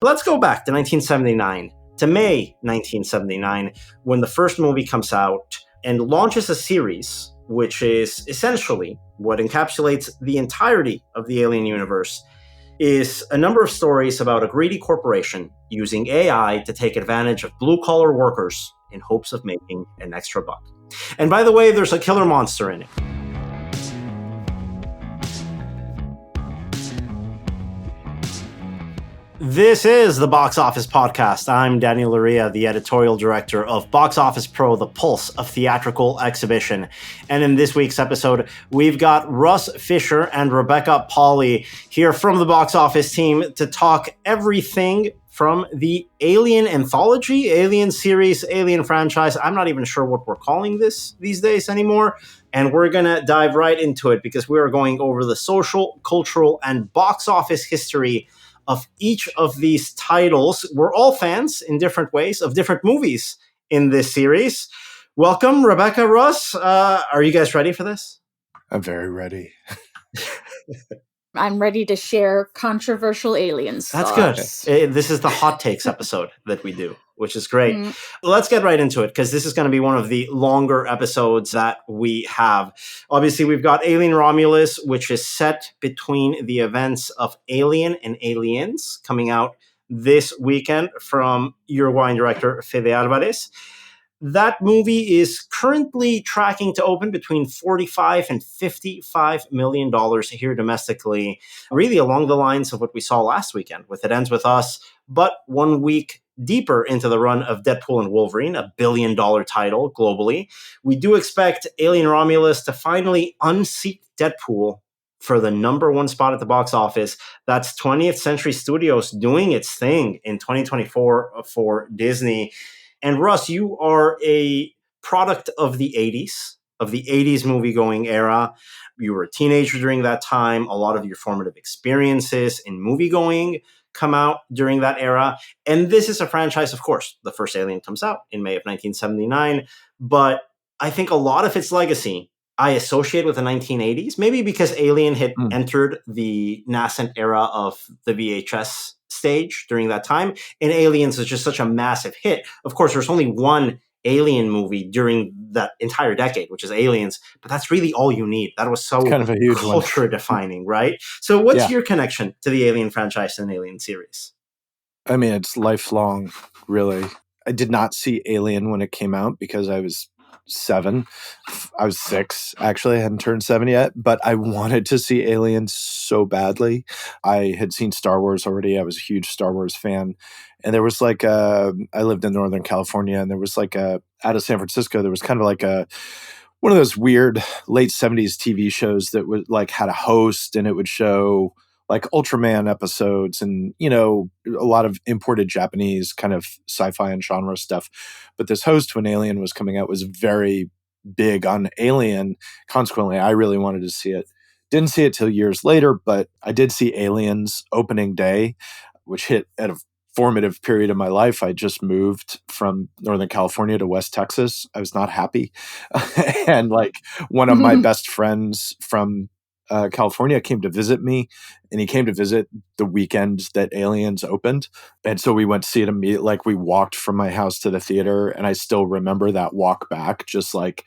Let's go back to 1979, to May 1979, when the first movie comes out and launches a series, which is essentially what encapsulates the entirety of the Alien universe, is a number of stories about a greedy corporation using AI to take advantage of blue-collar workers in hopes of making an extra buck. And by the way, there's a killer monster in it. This is the Box Office Podcast. I'm Daniel Loria, the editorial director of Box Office Pro, the pulse of theatrical exhibition. And in this week's episode, we've got Russ Fischer and Rebecca Pahle here from the Box Office team to talk everything from the Alien anthology, Alien series, Alien franchise. I'm not even sure what we're calling this these days anymore. And we're going to dive right into it because we are going over the social, cultural, and box office history of each of these titles. We're all fans in different ways of different movies in this series. Welcome, Rebecca, Russ. Are you guys ready for this? I'm very ready. I'm ready to share controversial aliens. That's good. This is the hot takes episode that we do, which is great. Let's get right into it because this is going to be one of the longer episodes that we have. Obviously, we've got Alien Romulus, which is set between the events of Alien and Aliens, coming out this weekend from Uruguayan director Fede Alvarez. That movie is currently tracking to open between $45 and $55 million here domestically, really along the lines of what we saw last weekend with It Ends With Us, but 1 week deeper into the run of Deadpool and Wolverine, a $1 billion title globally. We do expect Alien Romulus to finally unseat Deadpool for the number one spot at the box office. That's 20th Century Studios doing its thing in 2024 for Disney. And Russ, you are a product of the 80s movie-going era. You were a teenager during that time. A lot of your formative experiences in movie-going come out during that era. And this is a franchise, of course. The first Alien comes out in May of 1979. But I think a lot of its legacy I associate with the 1980s, maybe because Alien had entered the nascent era of the VHS stage during that time, and Aliens is just such a massive hit. Of course, there's only one Alien movie during that entire decade, which is Aliens, but that's really all you need. That was so kind of a huge culture defining, right? So what's your connection to the Alien franchise and Alien series? I mean, it's lifelong, really. I did not see Alien when it came out because I was 7. I was 6, actually. I hadn't turned 7 yet, but I wanted to see Aliens so badly. I had seen Star Wars already. I was a huge Star Wars fan. And there was like I lived in Northern California, and there was like out of San Francisco, there was kind of like one of those weird late 70s TV shows that would like had a host, and it would show like Ultraman episodes and, you know, a lot of imported Japanese kind of sci-fi and genre stuff. But this host, when Alien was coming out, was very big on Alien. Consequently, I really wanted to see it. Didn't see it till years later, but I did see Aliens opening day, which hit at a formative period of my life. I just moved from Northern California to West Texas. I was not happy. And like one of my best friends from California came to visit me, and he came to visit the weekend that Aliens opened. And so we went to see it immediately. Like we walked from my house to the theater, and I still remember that walk back, just like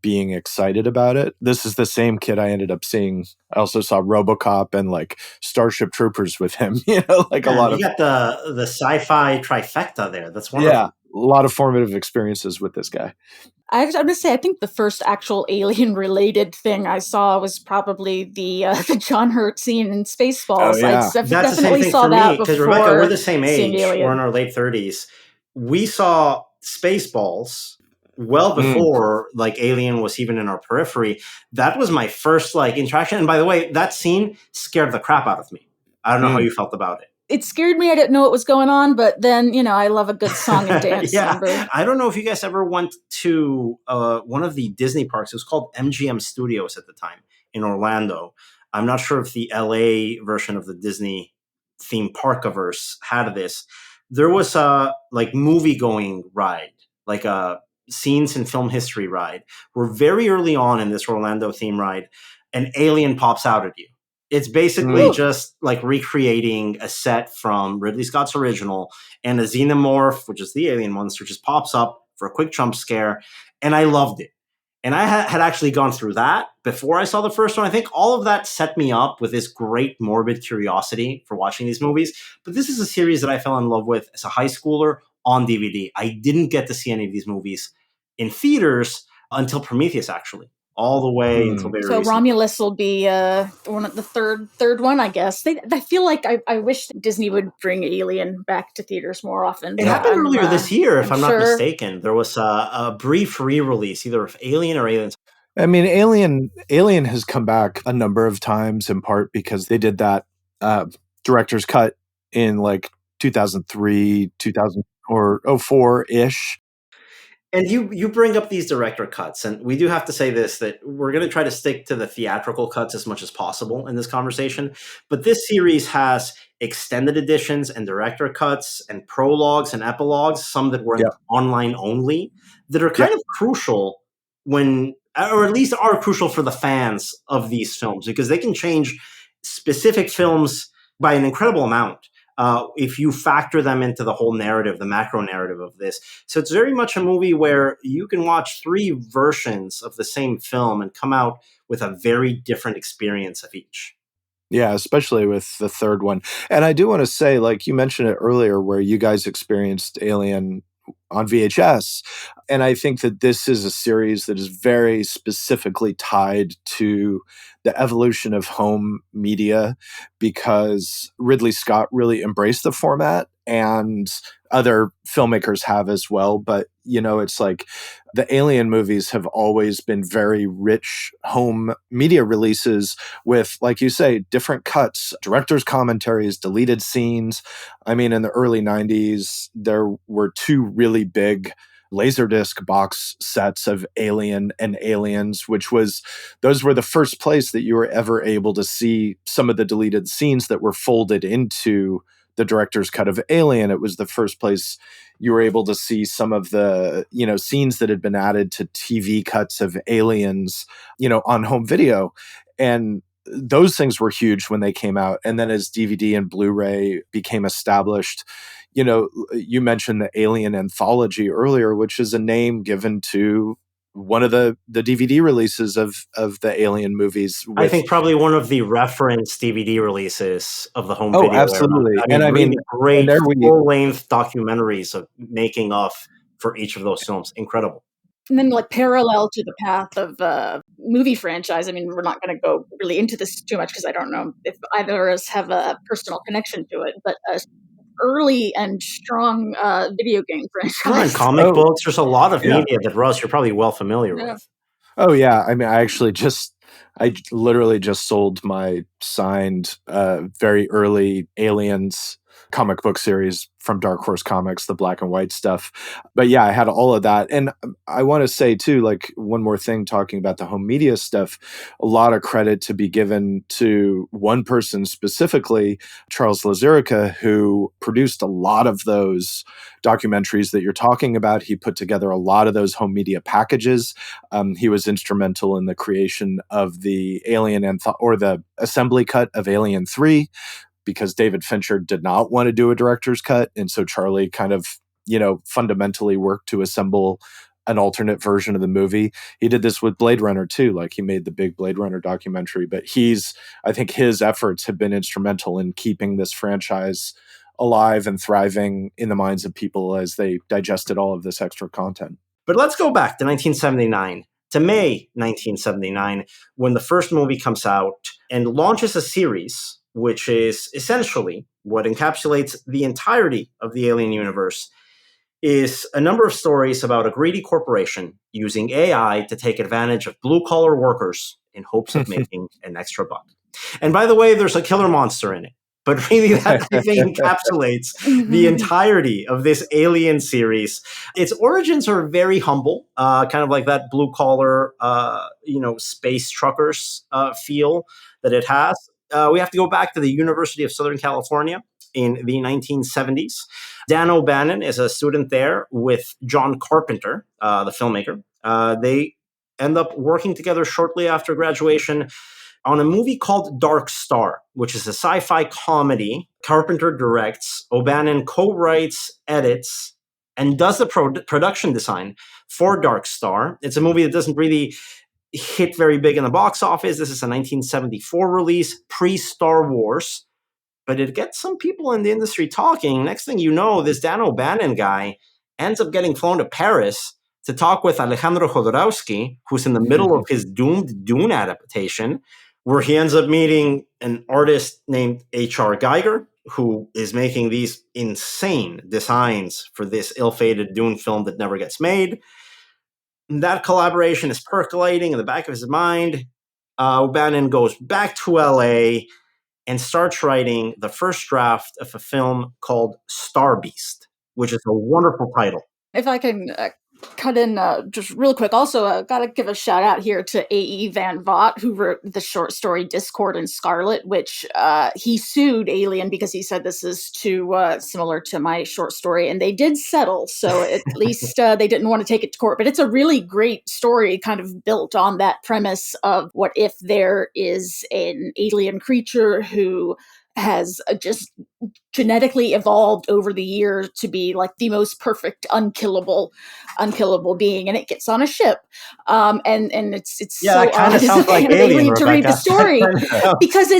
being excited about it. This is the same kid I ended up seeing. I also saw RoboCop and like Starship Troopers with him, you know, like a lot you got the sci-fi trifecta there. That's wonderful. Yeah, a lot of formative experiences with this guy. I'm going to say, I think the first actual Alien-related thing I saw was probably the John Hurt scene in Spaceballs. Oh, yeah. I That's definitely the same thing saw for that me, because before Rebecca, we're the same seeing age. Alien. We're in our late 30s. We saw Spaceballs well before like Alien was even in our periphery. That was my first like interaction. And by the way, that scene scared the crap out of me. I don't know how you felt about it. It scared me. I didn't know what was going on, but then, you know, I love a good song and dance number. I don't know if you guys ever went to one of the Disney parks. It was called MGM Studios at the time in Orlando. I'm not sure if the LA version of the Disney theme parkiverse had this. There was a like movie going ride, like a scenes in film history ride, where very early on in this Orlando theme ride, an alien pops out at you. It's basically just like recreating a set from Ridley Scott's original, and a xenomorph, which is the alien monster, just pops up for a quick jump scare. And I loved it. And I had actually gone through that before I saw the first one. I think all of that set me up with this great morbid curiosity for watching these movies. But this is a series that I fell in love with as a high schooler on DVD. I didn't get to see any of these movies in theaters until Prometheus, actually, all the way until very So recently. Romulus will be one of the third one, I guess. I feel like I wish Disney would bring Alien back to theaters more often. It happened earlier this year, if I'm not mistaken. There was a brief re-release, either of Alien or Aliens. I mean, Alien has come back a number of times, in part because they did that director's cut in like 2003, 2000 or 04-ish. And you bring up these director cuts, and we do have to say this, that we're going to try to stick to the theatrical cuts as much as possible in this conversation. But this series has extended editions and director cuts and prologues and epilogues, some that were online only, that are kind of crucial when, or at least are crucial for the fans of these films, because they can change specific films by an incredible amount. If you factor them into the whole narrative, the macro narrative of this. So it's very much a movie where you can watch three versions of the same film and come out with a very different experience of each. Yeah, especially with the third one. And I do want to say, like you mentioned it earlier, where you guys experienced Alien on VHS. And I think that this is a series that is very specifically tied to the evolution of home media, because Ridley Scott really embraced the format, and other filmmakers have as well. But, you know, it's like the Alien movies have always been very rich home media releases with, like you say, different cuts, director's commentaries, deleted scenes. I mean, in the early 90s, there were two really big Laserdisc box sets of Alien and Aliens, those were the first place that you were ever able to see some of the deleted scenes that were folded into the director's cut of Alien. It was the first place you were able to see some of the, you know, scenes that had been added to TV cuts of Aliens, you know, on home video. And those things were huge when they came out. And then as DVD and Blu-ray became established, you know, you mentioned the Alien Anthology earlier, which is a name given to one of the DVD releases of the Alien movies. I think probably one of the reference DVD releases of the home video. Absolutely. Era. I mean, really great full-length documentaries of making of for each of those films. Incredible. And then, like, parallel to the path of movie franchise, I mean, we're not going to go really into this too much because I don't know if either of us have a personal connection to it, but early and strong video game franchise. And comic books. There's a lot of media that, Russ, you're probably well familiar with. Oh, yeah. I mean, I literally just sold my signed very early Aliens comic book series from Dark Horse Comics, the black and white stuff. But yeah, I had all of that. And I want to say too, like, one more thing, talking about the home media stuff, a lot of credit to be given to one person specifically, Charles Lazurica, who produced a lot of those documentaries that you're talking about. He put together a lot of those home media packages. He was instrumental in the creation of the the assembly cut of Alien 3, because David Fincher did not want to do a director's cut. And so Charlie kind of, you know, fundamentally worked to assemble an alternate version of the movie. He did this with Blade Runner too. Like, he made the big Blade Runner documentary, but I think his efforts have been instrumental in keeping this franchise alive and thriving in the minds of people as they digested all of this extra content. But let's go back to 1979. To May 1979, when the first movie comes out and launches a series, which is essentially what encapsulates the entirety of the Alien universe, is a number of stories about a greedy corporation using AI to take advantage of blue-collar workers in hopes of making an extra buck. And by the way, there's a killer monster in it. But really, that, I think, encapsulates the entirety of this Alien series. Its origins are very humble, kind of like that blue-collar, space truckers feel that it has. We have to go back to the University of Southern California in the 1970s. Dan O'Bannon is a student there with John Carpenter, the filmmaker. They end up working together shortly after graduation on a movie called Dark Star, which is a sci-fi comedy. Carpenter directs, O'Bannon co-writes, edits, and does the production design for Dark Star. It's a movie that doesn't really hit very big in the box office. This is a 1974 release, pre-Star Wars, but it gets some people in the industry talking. Next thing you know, this Dan O'Bannon guy ends up getting flown to Paris to talk with Alejandro Jodorowsky, who's in the middle of his doomed Dune adaptation, where he ends up meeting an artist named H.R. Geiger, who is making these insane designs for this ill-fated Dune film that never gets made. And that collaboration is percolating in the back of his mind. O'Bannon goes back to LA and starts writing the first draft of a film called Star Beast, which is a wonderful title. If I can cut in just real quick, also got to give a shout out here to A.E. Van Vogt, who wrote the short story Discord and Scarlet, which he sued Alien because he said this is too similar to my short story, and they did settle, so at least they didn't want to take it to court. But it's a really great story, kind of built on that premise of what if there is an alien creature who has just genetically evolved over the years to be like the most perfect unkillable being, and it gets on a ship, and it's so kind of sounds like Alien, to read the story because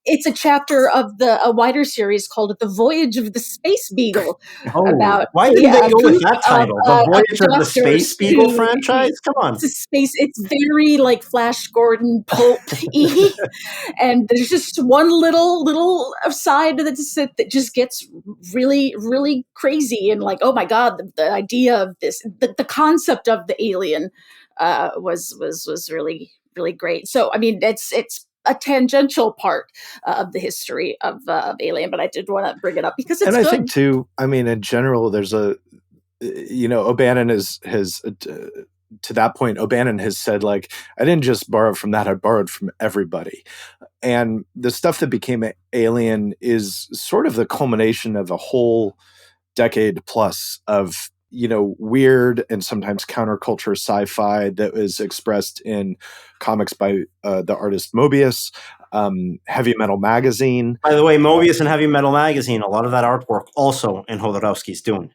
it's a chapter of a wider series called The Voyage of the Space Beagle. Why didn't they go with that title? The Voyage of the Space Beagle franchise? Come on. It's very like Flash Gordon pulp-y. And there's just one little side that just gets really, really crazy. And like, oh my God, the idea of this, the concept of the alien was really, really great. So, I mean, it's a tangential part of the history of Alien, but I did want to bring it up because it's good. And I think too, I mean, in general, there's O'Bannon has to that point, O'Bannon has said, like, I didn't just borrow from that, I borrowed from everybody. And the stuff that became Alien is sort of the culmination of a whole decade plus of weird and sometimes counterculture sci-fi that was expressed in comics by the artist Mobius, Heavy Metal Magazine. By the way, Mobius and Heavy Metal Magazine, a lot of that artwork also in Jodorowsky's Dune.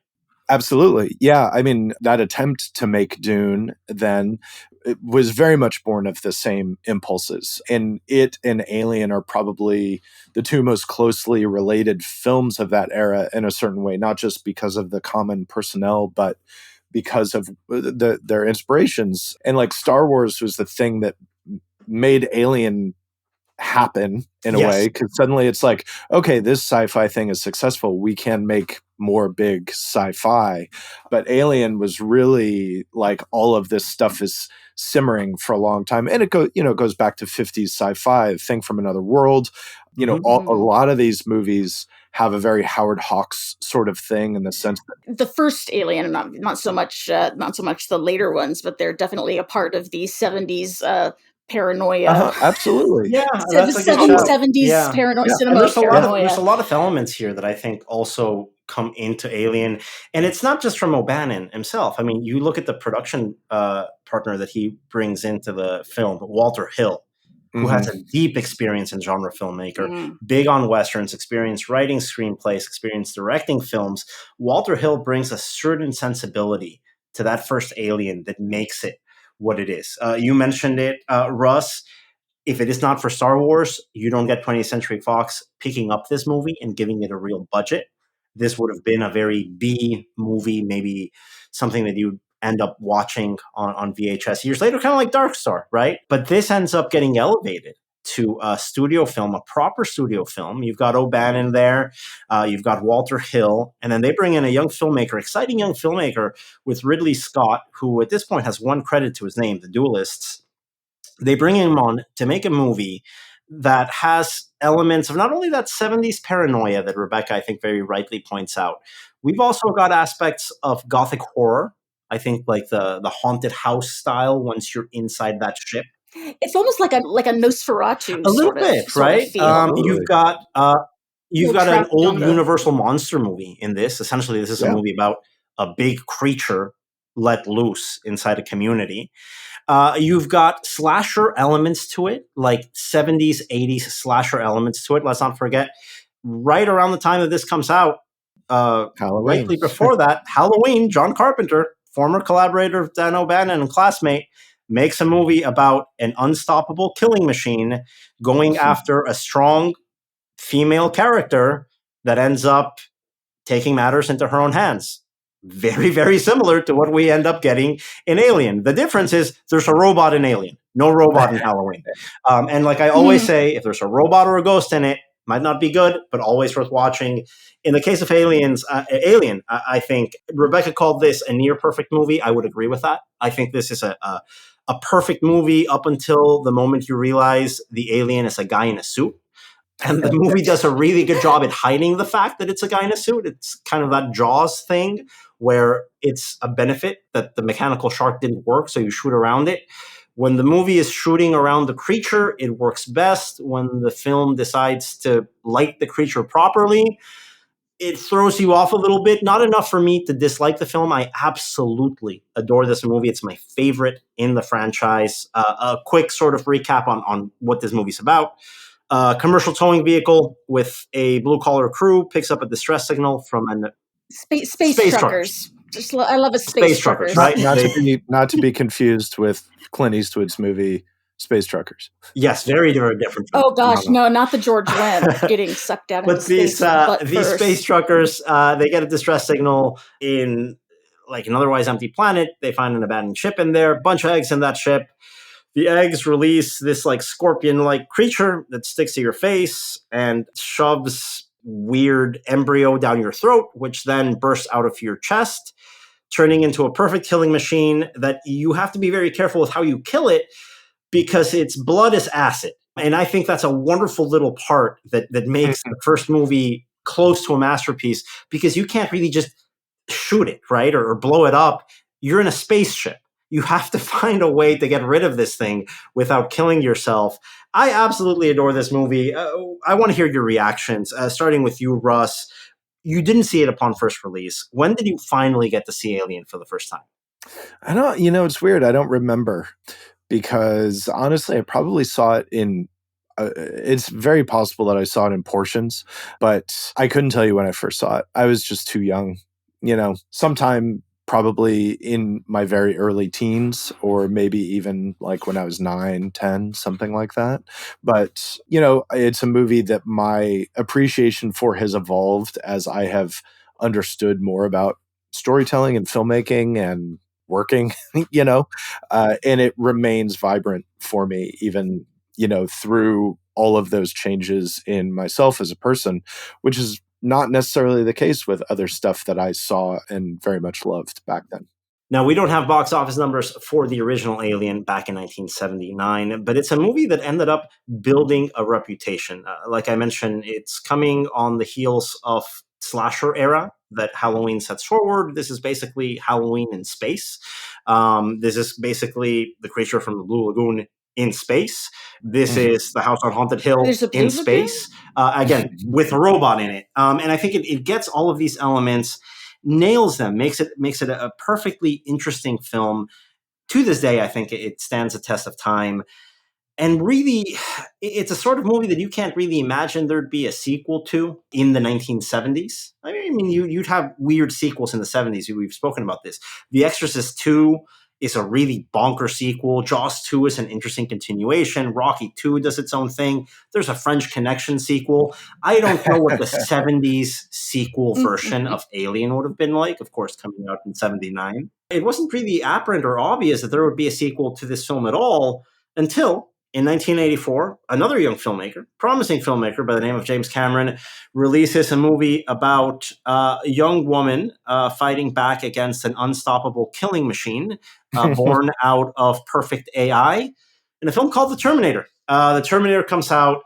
Absolutely. Yeah. I mean, that attempt to make Dune then it was very much born of the same impulses. And it and Alien are probably the two most closely related films of that era in a certain way, not just because of the common personnel, but because of their inspirations. And like Star Wars was the thing that made Alien happen in a way, because suddenly it's like, okay, this sci-fi thing is successful, we can make more big sci-fi. But Alien was really like all of this stuff is simmering for a long time, and it goes back to 50s sci-fi, Thing from Another World. A lot of these movies have a very Howard Hawks sort of thing in the sense that the first Alien, not so much the later ones, but they're definitely a part of the 70s paranoia. Absolutely. Yeah. That's the 70s paranoia cinema. There's a lot of elements here that I think also come into Alien. And it's not just from O'Bannon himself. I mean, you look at the production partner that he brings into the film, Walter Hill, who has a deep experience in genre filmmaker, big on Westerns, experience writing screenplays, experience directing films. Walter Hill brings a certain sensibility to that first Alien that makes it what it is. You mentioned it, Russ. If it is not for Star Wars, you don't get 20th Century Fox picking up this movie and giving it a real budget. This would have been a very B movie, maybe something that you end up watching on VHS years later, kind of like Dark Star, right? But this ends up getting elevated to a studio film, a proper studio film. You've got O'Bannon there, you've got Walter Hill, and then they bring in a young filmmaker, exciting young filmmaker with Ridley Scott, who at this point has one credit to his name, The Duelists. They bring him on to make a movie that has elements of not only that 70s paranoia that Rebecca, I think, very rightly points out. We've also got aspects of Gothic horror, I think, like the haunted house style once you're inside that ship. It's almost like a Nosferatu, a little bit, right? You've got an old Universal monster movie in this. Essentially, this is a movie about a big creature let loose inside a community. You've got slasher elements to it, like 70s, 80s slasher elements to it. Let's not forget, right around the time that this comes out, Halloween. rightly before that, Halloween, John Carpenter, former collaborator of Dan O'Bannon and classmate, makes a movie about an unstoppable killing machine going after a strong female character that ends up taking matters into her own hands. Very, very similar to what we end up getting in Alien. The difference is there's a robot in Alien, no robot in Halloween. And like I always say, if there's a robot or a ghost in it, might not be good, but always worth watching. In the case of Alien, I think Rebecca called this a near perfect movie. I would agree with that. I think this is a perfect movie up until the moment you realize the alien is a guy in a suit. And the movie does a really good job at hiding the fact that it's a guy in a suit. It's kind of that Jaws thing where it's a benefit that the mechanical shark didn't work, so you shoot around it. When the movie is shooting around the creature, it works best. When the film decides to light the creature properly, it throws you off a little bit. Not enough for me to dislike the film. I absolutely adore this movie. It's my favorite in the franchise. A quick sort of recap on what this movie's about. Commercial towing vehicle with a blue-collar crew picks up a distress signal from an space truckers. I love a space truckers. Right? Not to be confused with Clint Eastwood's movie Space Truckers. Yes, very, very different. Oh gosh, no, not the George Wendt getting sucked out. But these space truckers, they get a distress signal in like an otherwise empty planet. They find an abandoned ship in there, bunch of eggs in that ship. The eggs release this like scorpion-like creature that sticks to your face and shoves weird embryo down your throat, which then bursts out of your chest, turning into a perfect killing machine that you have to be very careful with how you kill it because its blood is acid. And I think that's a wonderful little part that makes the first movie close to a masterpiece because you can't really just shoot it, right? Or blow it up. You're in a spaceship. You have to find a way to get rid of this thing without killing yourself. I absolutely adore this movie. I want to hear your reactions, starting with you, Russ. You didn't see it upon first release. When did you finally get to see Alien for the first time? I don't, it's weird. I don't remember because honestly, I probably saw it in, it's very possible that I saw it in portions, but I couldn't tell you when I first saw it. I was just too young, sometime probably in my very early teens or maybe even like when I was 9, 10, something like that. But, it's a movie that my appreciation for has evolved as I have understood more about storytelling and filmmaking and working, and it remains vibrant for me even, through all of those changes in myself as a person, which is not necessarily the case with other stuff that I saw and very much loved back then. Now, we don't have box office numbers for the original Alien back in 1979, but it's a movie that ended up building a reputation. Like I mentioned, it's coming on the heels of slasher era that Halloween sets forward. This is basically Halloween in space. This is basically the creature from the Blue Lagoon in space. This is the House on Haunted Hill in space. Again, with a robot in it. And I think it gets all of these elements, nails them, makes it a perfectly interesting film. To this day, I think it stands the test of time. And really, it's a sort of movie that you can't really imagine there'd be a sequel to in the 1970s. I mean, you'd have weird sequels in the 70s. We've spoken about this. The Exorcist 2 is a really bonker sequel. Jaws 2 is an interesting continuation. Rocky 2 does its own thing. There's a French Connection sequel. I don't know what the 70s sequel version of Alien would have been like, of course, coming out in 79. It wasn't really apparent or obvious that there would be a sequel to this film at all until in 1984, another young filmmaker, promising filmmaker by the name of James Cameron, releases a movie about a young woman fighting back against an unstoppable killing machine born out of perfect AI in a film called The Terminator. The Terminator comes out,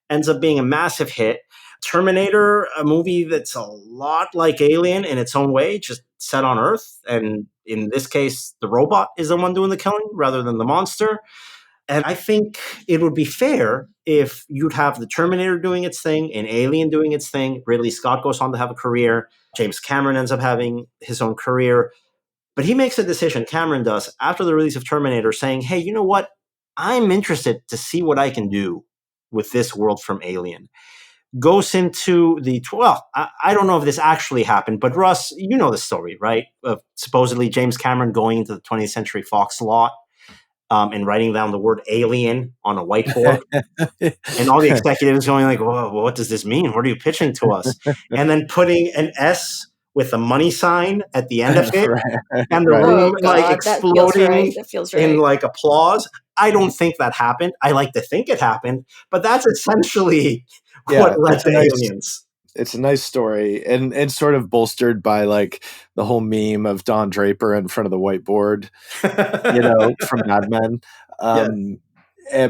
ends up being a massive hit. Terminator, a movie that's a lot like Alien in its own way, just set on Earth. And in this case, the robot is the one doing the killing rather than the monster. And I think it would be fair if you'd have the Terminator doing its thing and Alien doing its thing. Ridley Scott goes on to have a career. James Cameron ends up having his own career. But he makes a decision, Cameron does, after the release of Terminator, saying, hey, you know what? I'm interested to see what I can do with this world from Alien. Goes into I don't know if this actually happened, but Russ, you know the story, right? Of supposedly James Cameron going into the 20th Century Fox lot and writing down the word alien on a whiteboard. And all the executives going like, whoa, what does this mean? What are you pitching to us? And then putting an S with a money sign at the end of it, and the room like exploding in like applause. I don't think that happened. I like to think it happened, but that's essentially what led to Aliens. It's a nice story, and sort of bolstered by like the whole meme of Don Draper in front of the whiteboard, from Mad Men.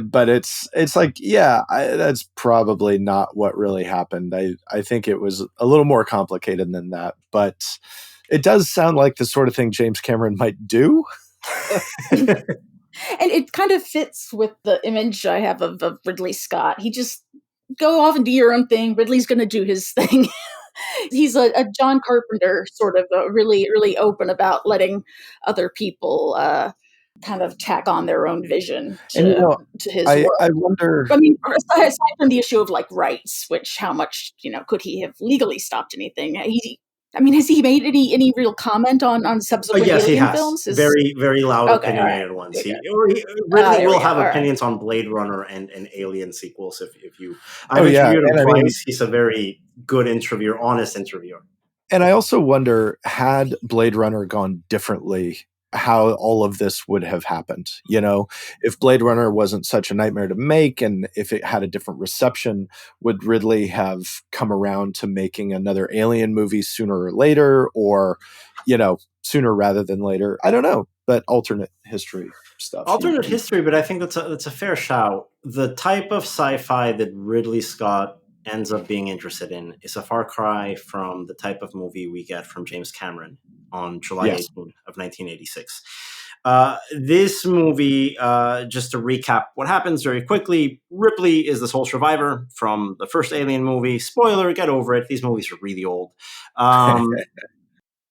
But it's like, that's probably not what really happened. I think it was a little more complicated than that, but it does sound like the sort of thing James Cameron might do. And it kind of fits with the image I have of Ridley Scott. He just go off and do your own thing. Ridley's going to do his thing. He's a John Carpenter sort of really, really open about letting other people kind of tack on their own vision to his work. I wonder. I mean, aside from the issue of like rights, which how much could he have legally stopped anything? Has he made any real comment on subsequent Alien films? Very, very loud opinionated ones. Okay. Ridley will have opinions on Blade Runner and Alien sequels. If you, I've interviewed him twice. He's a very good interviewer, honest interviewer. And I also wonder, had Blade Runner gone differently, how all of this would have happened. If Blade Runner wasn't such a nightmare to make, and if it had a different reception, would Ridley have come around to making another Alien movie sooner or later, or, sooner rather than later? I don't know, but alternate history stuff. Alternate history, but I think that's a fair shout. The type of sci-fi that Ridley Scott ends up being interested in is a far cry from the type of movie we get from James Cameron on July 18th of 1986. This movie, just to recap what happens very quickly, Ripley is the sole survivor from the first Alien movie. Spoiler, get over it. These movies are really old.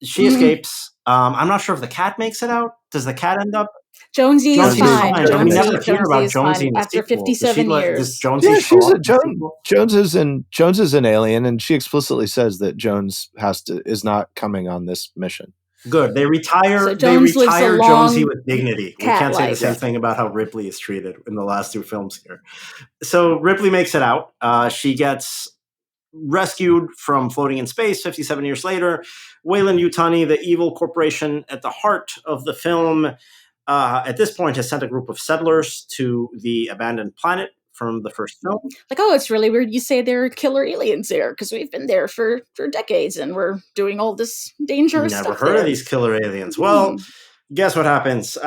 She escapes. I'm not sure if the cat makes it out. Does the cat end up? Jonesy is fine. We never hear about Jonesy after 57 years. Jones is an alien, and she explicitly says that Jones is not coming on this mission. Good. They retire Jonesy with dignity. We can't say the same thing about how Ripley is treated in the last two films here. So Ripley makes it out. She gets rescued from floating in space 57 years later. Weyland-Yutani, the evil corporation at the heart of the film, at this point has sent a group of settlers to the abandoned planet from the first film. Like, it's really weird you say there are killer aliens there, because we've been there for decades and we're doing all this dangerous stuff. Never heard of these killer aliens. Well, guess what happens?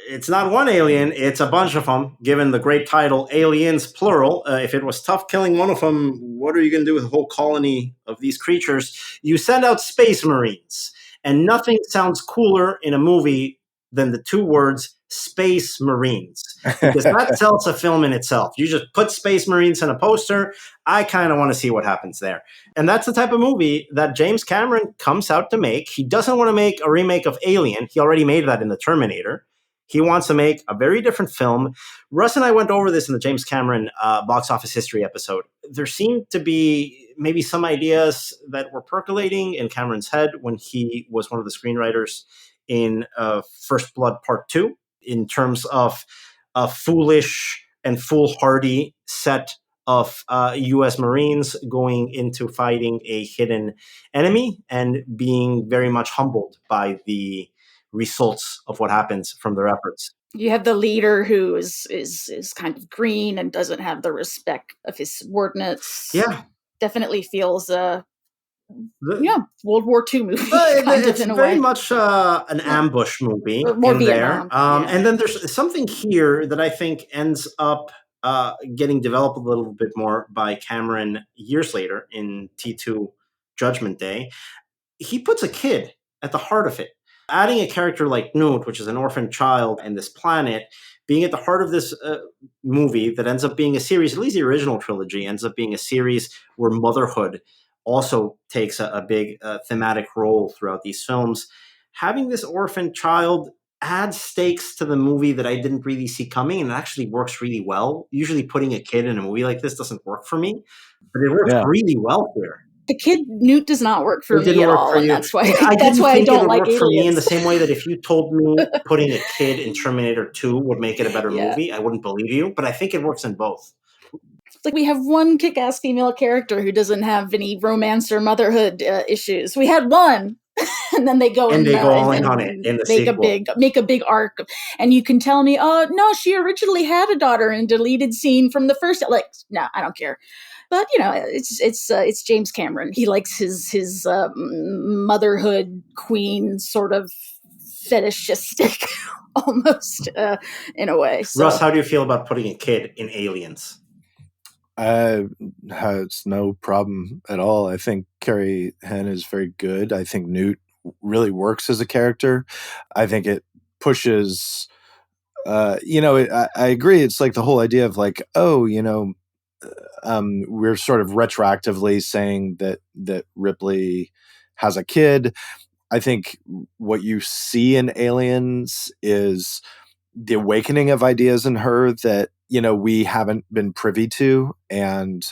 It's not one alien, it's a bunch of them, given the great title, Aliens, plural. If it was tough killing one of them, what are you going to do with a whole colony of these creatures? You send out Space Marines. And nothing sounds cooler in a movie than the two words Space Marines, because that sells a film in itself. You just put Space Marines in a poster. I kind of want to see what happens there. And that's the type of movie that James Cameron comes out to make. He doesn't want to make a remake of Alien. He already made that in the Terminator. He wants to make a very different film. Russ and I went over this in the James Cameron box office history episode. There seemed to be maybe some ideas that were percolating in Cameron's head when he was one of the screenwriters in First Blood Part 2, in terms of a foolish and foolhardy set of U.S. Marines going into fighting a hidden enemy and being very much humbled by the results of what happens from their efforts. You have the leader who is kind of green and doesn't have the respect of his subordinates. Yeah. Definitely feels World War II movie. It's very much an ambush movie more in Vietnam, there. And then there's something here that I think ends up getting developed a little bit more by Cameron years later in T2 Judgment Day. He puts a kid at the heart of it. Adding a character like Newt, which is an orphan child in this planet, being at the heart of this movie that ends up being a series, at least the original trilogy, ends up being a series where motherhood also takes a big thematic role throughout these films. having this orphan child adds stakes to the movie that I didn't really see coming, and it actually works really well. Usually putting a kid in a movie like this doesn't work for me, but it works Yeah. really well here. The kid Newt does not work for It didn't me at work all, for and you. that's why I that's didn't why I think it don't would like work for me in aliens. the same way that if you told me putting a kid in Terminator 2 would make it a better Yeah. movie, I wouldn't believe you. But I think it works in both. It's like we have one kick-ass female character who doesn't have any romance or motherhood issues. We had one, and then they go And and they go all in on it in the sequel. make a big arc, and you can tell me, oh no, she originally had a daughter in a deleted scene from the first. Like, no, I don't care. But it's James Cameron. He likes his motherhood queen sort of fetishistic, almost in a way. So. Russ, how do you feel about putting a kid in Aliens? It's no problem at all. I think Carrie Henn is very good. I think Newt really works as a character. I think it pushes. I agree. It's like the whole idea of like, we're sort of retroactively saying that Ripley has a kid. I think what you see in Aliens is the awakening of ideas in her that, we haven't been privy to, and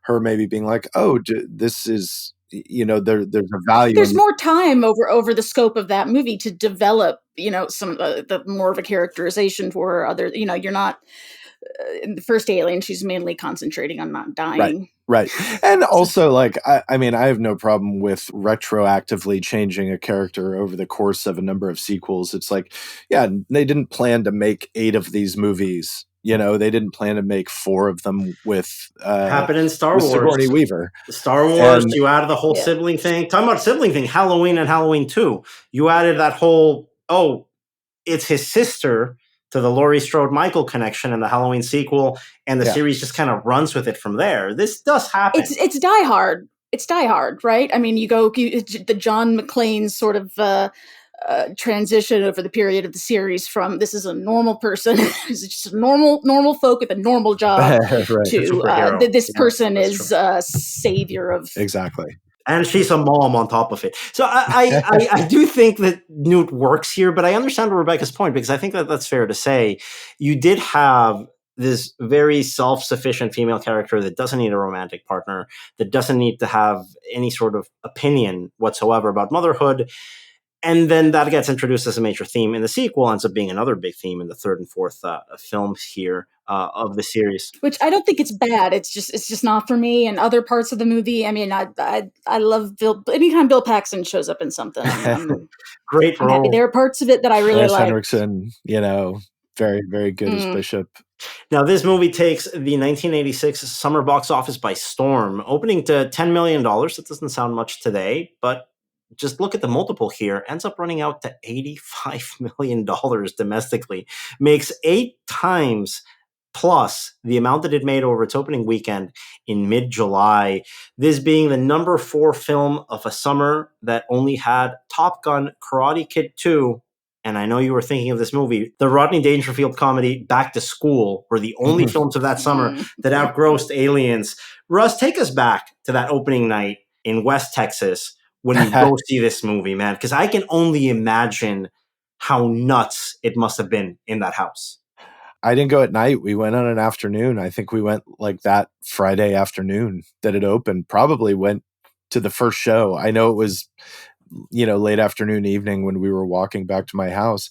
her maybe being like, oh, this is, there's a value. There's more time over the scope of that movie to develop, some the more of a characterization for her. You're not in the first Alien. She's mainly concentrating on not dying. Right. And also, like, I have no problem with retroactively changing a character over the course of a number of sequels. It's like, yeah, they didn't plan to make 8 of these movies. They didn't plan to make 4 of them with happened in Star Wars. Sigourney Weaver. Star Wars, you added the whole sibling thing. Talking about sibling thing, Halloween and Halloween 2. You added that whole, it's his sister to the Laurie Strode-Michael connection in the Halloween sequel, and the series just kind of runs with it from there. This does happen. It's Die Hard. It's Die Hard, right? I mean, the John McClane sort of transition over the period of the series from this is a normal person, who's just a normal folk with a normal job, to this person is a savior of exactly. And she's a mom on top of it. So I do think that Newt works here, but I understand Rebecca's point, because I think that that's fair to say. You did have this very self-sufficient female character that doesn't need a romantic partner, that doesn't need to have any sort of opinion whatsoever about motherhood. And then that gets introduced as a major theme in the sequel, ends up being another big theme in the third and fourth films here of the series. Which I don't think it's bad. It's just not for me. And other parts of the movie, I mean, I love Bill. Anytime Bill Paxton shows up in something, great role. Happy. There are parts of it that I really like. Henriksen, very, very good as Bishop. Now, this movie takes the 1986 summer box office by storm, opening to $10 million. That doesn't sound much today, but just look at the multiple here, ends up running out to $85 million domestically, makes 8 times plus the amount that it made over its opening weekend in mid-July. This being the number 4 film of a summer that only had Top Gun, Karate Kid 2, and I know you were thinking of this movie, the Rodney Dangerfield comedy Back to School were the only films of that summer that outgrossed Aliens. Russ, take us back to that opening night in West Texas when you go see this movie, man, because I can only imagine how nuts it must have been in that house. I didn't go at night. We went on an afternoon. I think we went like that Friday afternoon that it opened. Probably went to the first show. I know it was, late afternoon, evening when we were walking back to my house.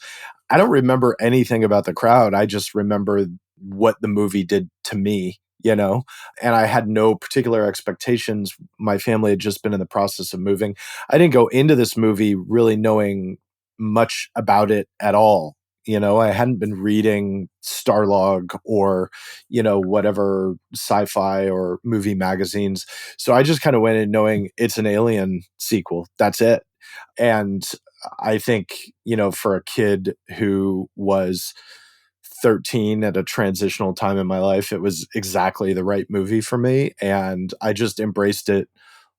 I don't remember anything about the crowd. I just remember what the movie did to me. And I had no particular expectations. My family had just been in the process of moving. I didn't go into this movie really knowing much about it at all. I hadn't been reading Starlog or, whatever sci-fi or movie magazines. So I just kind of went in knowing it's an Alien sequel. That's it. And I think, for a kid who was 13 at a transitional time in my life, it was exactly the right movie for me. And I just embraced it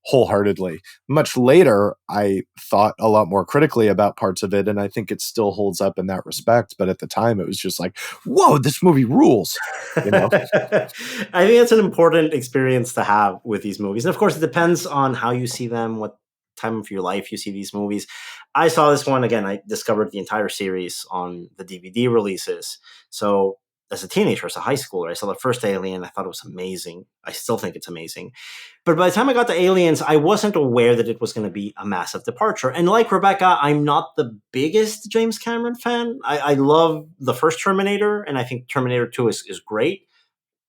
wholeheartedly. Much later, I thought a lot more critically about parts of it, and I think it still holds up in that respect. But at the time, it was just like, whoa, this movie rules. I think it's an important experience to have with these movies. And of course, it depends on how you see them, what time of your life you see these movies. I saw this one again. I discovered the entire series on the DVD releases. So as a teenager, as a high schooler, I saw the first Alien. I thought it was amazing. I still think it's amazing. But by the time I got to Aliens, I wasn't aware that it was going to be a massive departure. And like Rebecca, I'm not the biggest James Cameron fan. I love the first Terminator, and I think Terminator 2 is great.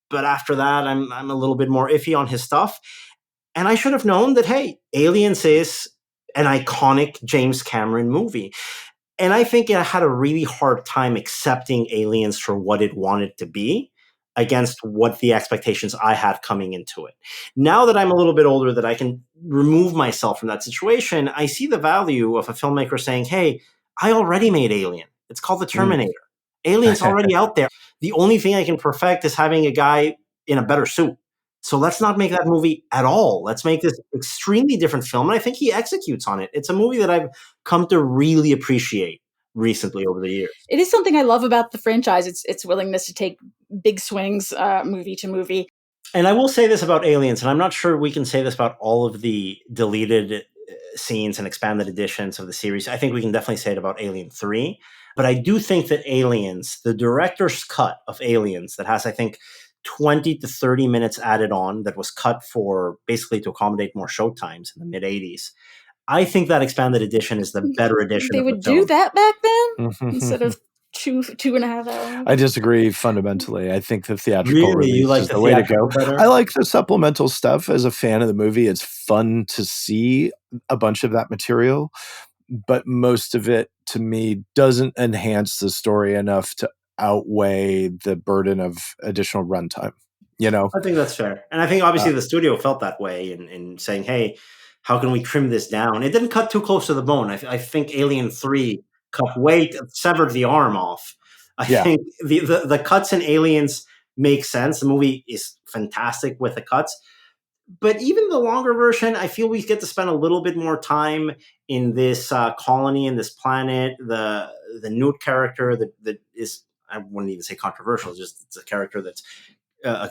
But after that, I'm a little bit more iffy on his stuff. And I should have known that, hey, Aliens is an iconic James Cameron movie. And I think I had a really hard time accepting Aliens for what it wanted to be against what the expectations I had coming into it. Now that I'm a little bit older, that I can remove myself from that situation, I see the value of a filmmaker saying, hey, I already made Alien. It's called The Terminator. Alien's already out there. The only thing I can perfect is having a guy in a better suit. So let's not make that movie at all. Let's make this extremely different film. And I think he executes on it. It's a movie that I've come to really appreciate recently over the years. It is something I love about the franchise. Its willingness to take big swings movie to movie. And I will say this about Aliens, and I'm not sure we can say this about all of the deleted scenes and expanded editions of the series. I think we can definitely say it about Alien 3. But I do think that Aliens, the director's cut of Aliens that has, I think, 20 to 30 minutes added on, that was cut for basically to accommodate more showtimes in the mid 80s. I think that expanded edition is the better edition. They would do that back then instead of 2.5 hours. I disagree fundamentally. I think the theatrical release is the way to go. Better? I like the supplemental stuff. As a fan of the movie, it's fun to see a bunch of that material, but most of it, to me, doesn't enhance the story enough to outweigh the burden of additional runtime. I think that's fair. And I think obviously the studio felt that way in saying, hey, how can we trim this down? It didn't cut too close to the bone. I think Alien 3 cut weight, severed the arm off. I think the cuts in Aliens make sense. The movie is fantastic with the cuts. But even the longer version, I feel we get to spend a little bit more time in this colony, in this planet. The Newt character that is, I wouldn't even say controversial, it's a character that's a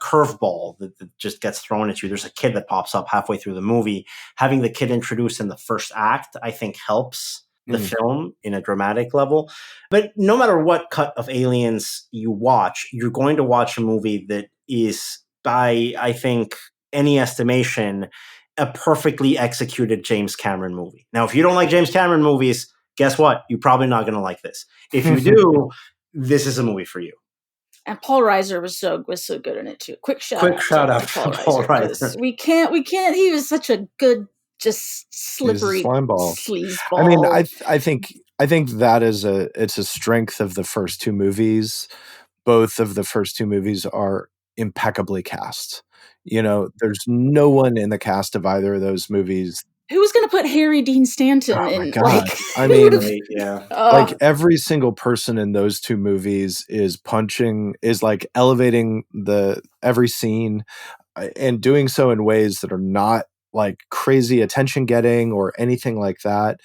curveball that just gets thrown at you. There's a kid that pops up halfway through the movie. Having the kid introduced in the first act, I think, helps the film in a dramatic level. But no matter what cut of Aliens you watch, you're going to watch a movie that is, by, I think, any estimation, a perfectly executed James Cameron movie. Now, if you don't like James Cameron movies, guess what? You're probably not going to like this. If you do, this is a movie for you. And Paul Reiser was so good in it too. Quick shout out to Paul Reiser. We can't. He was such a good, just slippery sleazeball. I mean, I think that it's a strength of the first two movies. Both of the first two movies are impeccably cast. There's no one in the cast of either of those movies. Who was going to put Harry Dean Stanton in? Like every single person in those two movies is like elevating every scene and doing so in ways that are not like crazy attention getting or anything like that.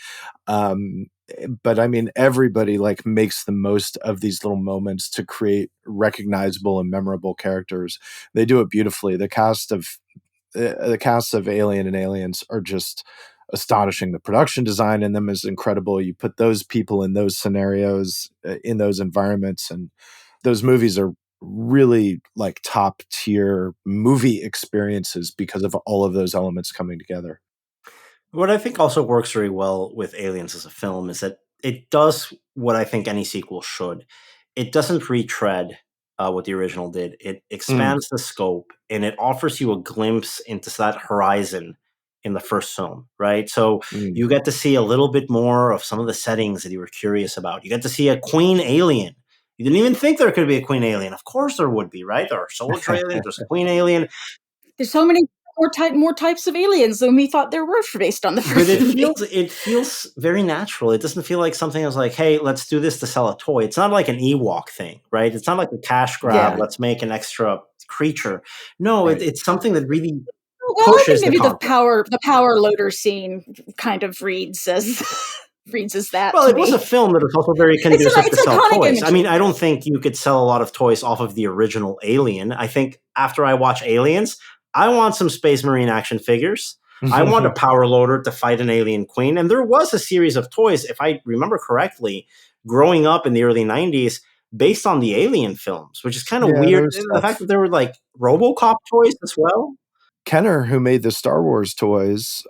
But I mean, everybody like makes the most of these little moments to create recognizable and memorable characters. They do it beautifully. The casts of Alien and Aliens are just astonishing. The production design in them is incredible. You put those people in those scenarios, in those environments, and those movies are really like top tier movie experiences because of all of those elements coming together. What I think also works very well with Aliens as a film is that it does what I think any sequel should. It doesn't retread what the original did. It expands the scope, and it offers you a glimpse into that horizon in the first film, right? So you get to see a little bit more of some of the settings that you were curious about. You get to see a queen alien. You didn't even think there could be a queen alien. Of course there would be, right? There are soldier aliens, there's a queen alien. There's so many more types of aliens than we thought there were based on the first movie. It feels very natural. It doesn't feel like something that's like, hey, let's do this to sell a toy. It's not like an Ewok thing, right? It's not like a cash grab. Let's make an extra creature. No, right. It's something that really pushes I think maybe the power loader scene kind of reads as that. Well, it was a film that was also very conducive to sell toys. Image. I mean, I don't think you could sell a lot of toys off of the original Alien. I think after I watch Aliens, I want some Space Marine action figures. I want a power loader to fight an alien queen. And there was a series of toys, if I remember correctly, growing up in the early 90s based on the Alien films, which is kind of Yeah, weird. there's The stuff. fact that there were like RoboCop toys as well. Kenner, who made the Star Wars toys,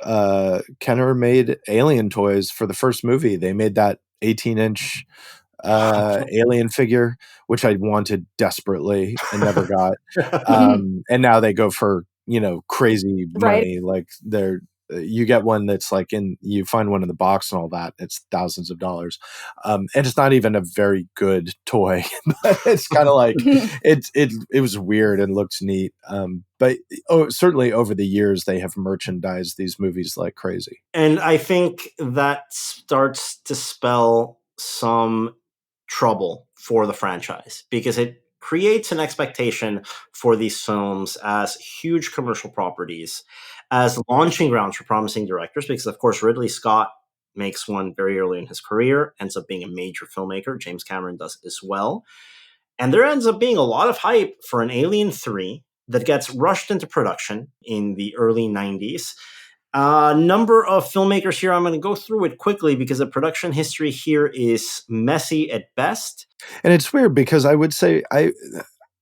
Kenner made Alien toys for the first movie. They made that 18-inch alien figure, which I wanted desperately and never got. And now they go for, crazy money. Like you get one that's like you find one in the box and all that. It's thousands of dollars. And it's not even a very good toy, but it's kind of like, it was weird and looked neat. But certainly over the years, they have merchandised these movies like crazy. And I think that starts to spell some trouble for the franchise because it creates an expectation for these films as huge commercial properties, as launching grounds for promising directors, because of course Ridley Scott makes one very early in his career, ends up being a major filmmaker. James Cameron does as well. And there ends up being a lot of hype for an Alien 3 that gets rushed into production in the early 90s. A number of filmmakers here. I'm going to go through it quickly because the production history here is messy at best. And it's weird because I would say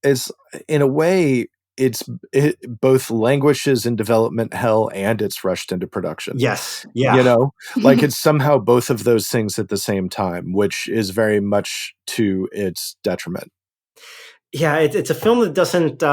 it's in a way it both languishes in development hell and it's rushed into production. Yes. Yeah. Like it's somehow both of those things at the same time, which is very much to its detriment. Yeah, it's a film that doesn't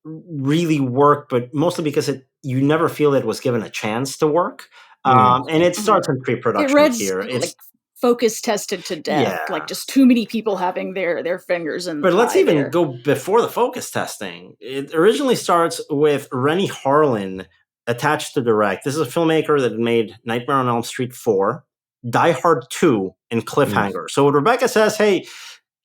really work, but mostly because you never feel it was given a chance to work. And it starts in pre-production here. It's like focus tested to death, like just too many people having their fingers in the But let's even there. go before the focus testing. It originally starts with Rennie Harlin attached to direct. This is a filmmaker that made Nightmare on Elm Street 4, Die Hard 2, and Cliffhanger. So when Rebecca says, hey,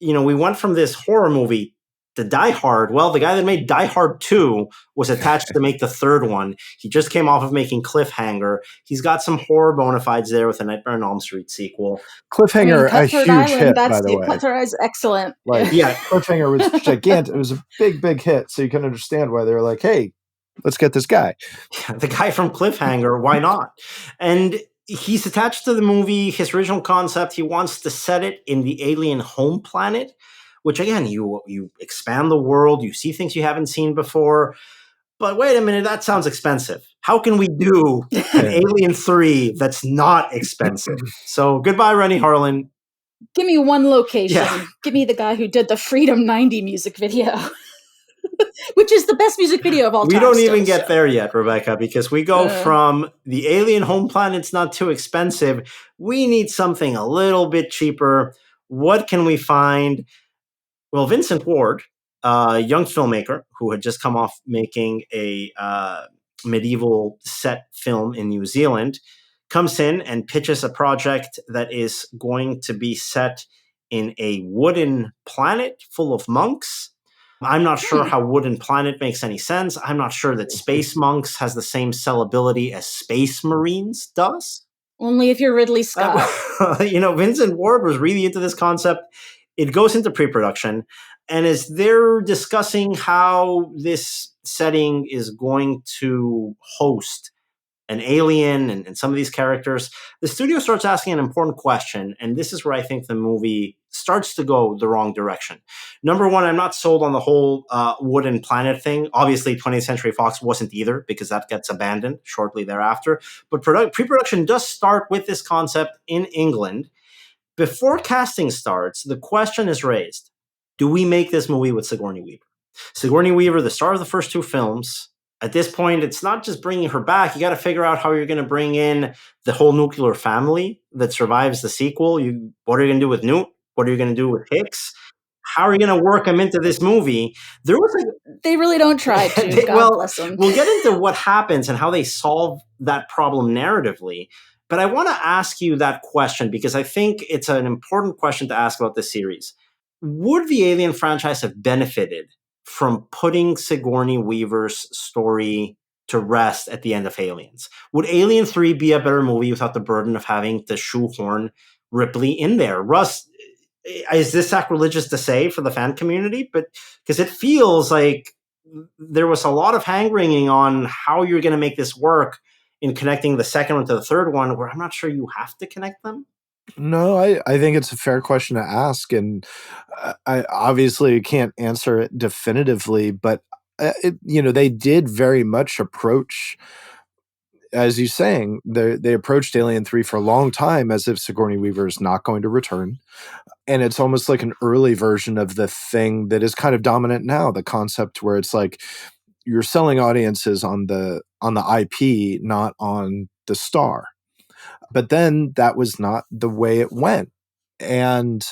we went from this horror movie to Die Hard. Well, the guy that made Die Hard 2 was attached to make the third one. He just came off of making Cliffhanger. He's got some horror bona fides there with the Nightmare on Elm Street sequel. Cliffhanger, a huge hit, by the way. Cliffhanger is excellent. Cliffhanger was gigantic. It was a big, big hit. So you can understand why they were like, hey, let's get this guy. Yeah, the guy from Cliffhanger, why not? And he's attached to the movie. His original concept, he wants to set it in the alien home planet, which again, you expand the world, you see things you haven't seen before. But wait a minute, that sounds expensive. How can we do an Alien 3 that's not expensive? So goodbye, Rennie Harlin. Give me one location. Yeah. Give me the guy who did the Freedom 90 music video, which is the best music video of all time. We don't even get there yet, Rebecca, because we go from the alien home planet's not too expensive. We need something a little bit cheaper. What can we find? Well, Vincent Ward, a young filmmaker who had just come off making a medieval set film in New Zealand, comes in and pitches a project that is going to be set in a wooden planet full of monks. I'm not sure how wooden planet makes any sense. I'm not sure that Space Monks has the same sellability as Space Marines does. Only if you're Ridley Scott. Vincent Ward was really into this concept. It goes into pre-production, and as they're discussing how this setting is going to host an alien and some of these characters, the studio starts asking an important question, and this is where I think the movie starts to go the wrong direction. Number one, I'm not sold on the whole wooden planet thing. Obviously, 20th Century Fox wasn't either, because that gets abandoned shortly thereafter. But pre-production does start with this concept in England. Before casting starts, the question is raised, do we make this movie with Sigourney Weaver? Sigourney Weaver, the star of the first two films. At this point, it's not just bringing her back. You got to figure out how you're going to bring in the whole nuclear family that survives the sequel. What are you going to do with Newt? What are you going to do with Hicks? How are you going to work them into this movie? They really don't try to. God bless them. We'll get into what happens and how they solve that problem narratively. But I want to ask you that question because I think it's an important question to ask about this series. Would the Alien franchise have benefited from putting Sigourney Weaver's story to rest at the end of Aliens? Would Alien 3 be a better movie without the burden of having to shoehorn Ripley in there? Russ, is this sacrilegious to say for the fan community? But because it feels like there was a lot of hand-wringing on how you're going to make this work, in connecting the second one to the third one, where I'm not sure you have to connect them. No, I think it's a fair question to ask, and I obviously can't answer it definitively, but they did very much approach, as you're saying, they approached Alien 3 for a long time as if Sigourney Weaver is not going to return. And it's almost like an early version of the thing that is kind of dominant now, the concept where it's like you're selling audiences on the IP, not on the star. But then that was not the way it went. And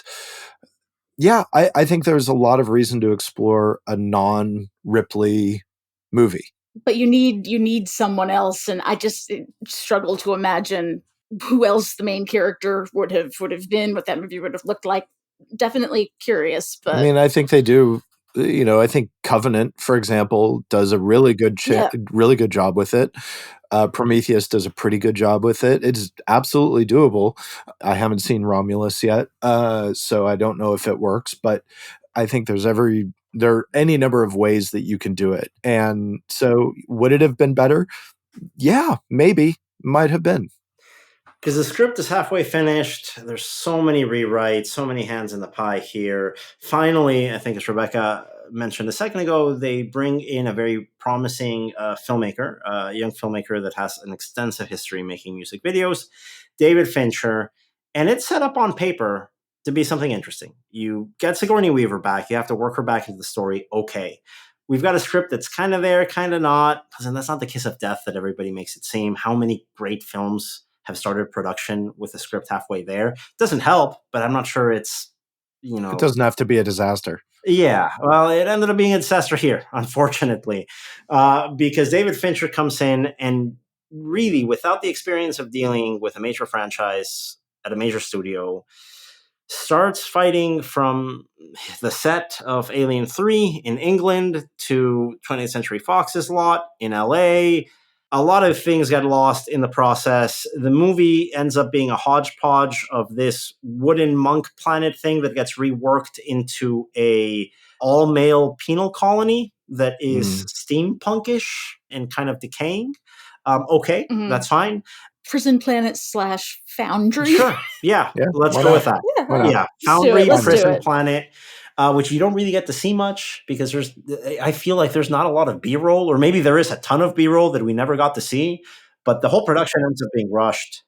yeah, I think there's a lot of reason to explore a non-Ripley movie. But you need someone else, and I just struggle to imagine who else the main character would have been, what that movie would have looked like. Definitely curious, but I mean, I think they do. I think Covenant, for example, does a really good job with it. Prometheus does a pretty good job with it. It's absolutely doable. I haven't seen Romulus yet, so I don't know if it works, but I think there are any number of ways that you can do it. And so would it have been better? Yeah, maybe. Might have been. Because the script is halfway finished. There's so many rewrites, so many hands in the pie here. Finally, I think as Rebecca mentioned a second ago, they bring in a very promising filmmaker, a young filmmaker that has an extensive history making music videos, David Fincher. And it's set up on paper to be something interesting. You get Sigourney Weaver back. You have to work her back into the story. Okay. We've got a script that's kind of there, kind of not. And that's not the kiss of death that everybody makes it seem. How many great films have started production with the script halfway there? It doesn't help, but I'm not sure it's, It doesn't have to be a disaster. Yeah, well, it ended up being a disaster here, unfortunately, because David Fincher comes in and really, without the experience of dealing with a major franchise at a major studio, starts fighting from the set of Alien 3 in England to 20th Century Fox's lot in LA. A lot of things got lost in the process. The movie ends up being a hodgepodge of this wooden monk planet thing that gets reworked into a all-male penal colony that is steampunkish and kind of decaying. That's fine. Prison planet / foundry. Sure. Yeah. Let's go with that. Yeah. Foundry, prison planet. Which you don't really get to see much because I feel like there's not a lot of B-roll, or maybe there is a ton of B-roll that we never got to see, but the whole production ends up being rushed.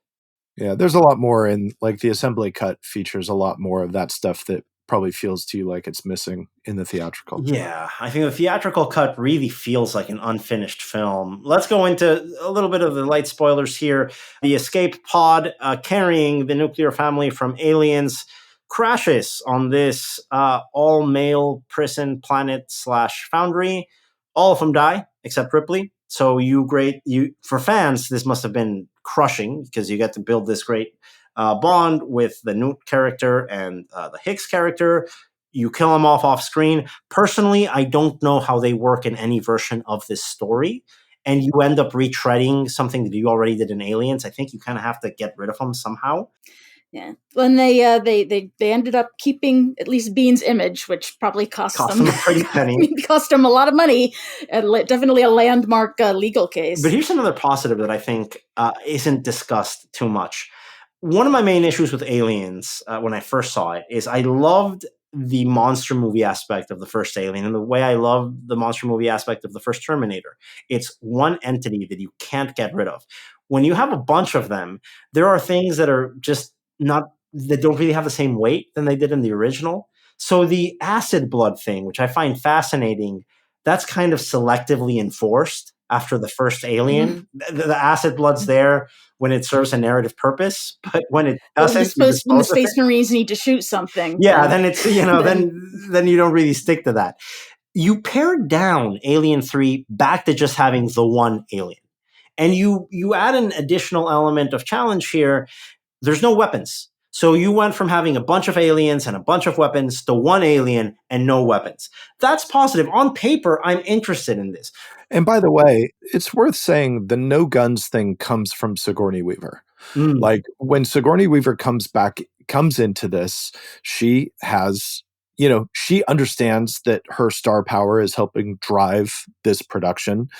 Yeah, there's a lot more in, like, the assembly cut features a lot more of that stuff that probably feels to you like it's missing in the theatrical. Yeah, I think the theatrical cut really feels like an unfinished film. Let's go into a little bit of the light spoilers here. The escape pod carrying the nuclear family from aliens crashes on this all-male prison planet / foundry. All of them die except Ripley. So for fans, this must have been crushing because you get to build this great bond with the Newt character and the Hicks character. You kill them off screen. Personally, I don't know how they work in any version of this story. And you end up retreading something that you already did in Aliens. I think you kind of have to get rid of them somehow. Yeah, when they ended up keeping at least Bean's image, which probably cost them a pretty penny. Cost them a lot of money. Definitely a landmark legal case. But here's another positive that I think isn't discussed too much. One of my main issues with Aliens when I first saw it is I loved the monster movie aspect of the first Alien and the way I love the monster movie aspect of the first Terminator. It's one entity that you can't get rid of. When you have a bunch of them, there are things that are just that don't really have the same weight than they did in the original. So the acid blood thing, which I find fascinating, that's kind of selectively enforced after the first Alien. The acid blood's there when it serves a narrative purpose, but when it doesn't, when the Space Marines need to shoot something, then it's then you don't really stick to that. You pared down Alien 3 back to just having the one alien, and you add an additional element of challenge here. There's no weapons. So you went from having a bunch of aliens and a bunch of weapons to one alien and no weapons. That's positive. On paper, I'm interested in this. And by the way, it's worth saying the no guns thing comes from Sigourney Weaver. Like, when Sigourney Weaver comes into this, she has, she understands that her star power is helping drive this production.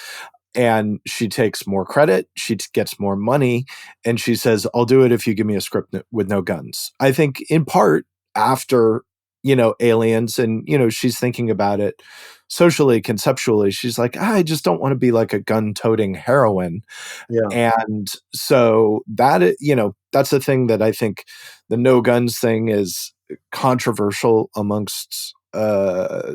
And she takes more credit, she gets more money, and she says, I'll do it if you give me a script with no guns. I think in part after, Aliens, and, she's thinking about it socially, conceptually. She's like, I just don't want to be like a gun-toting heroine. Yeah. And so that, that's the thing that I think the no guns thing is controversial amongst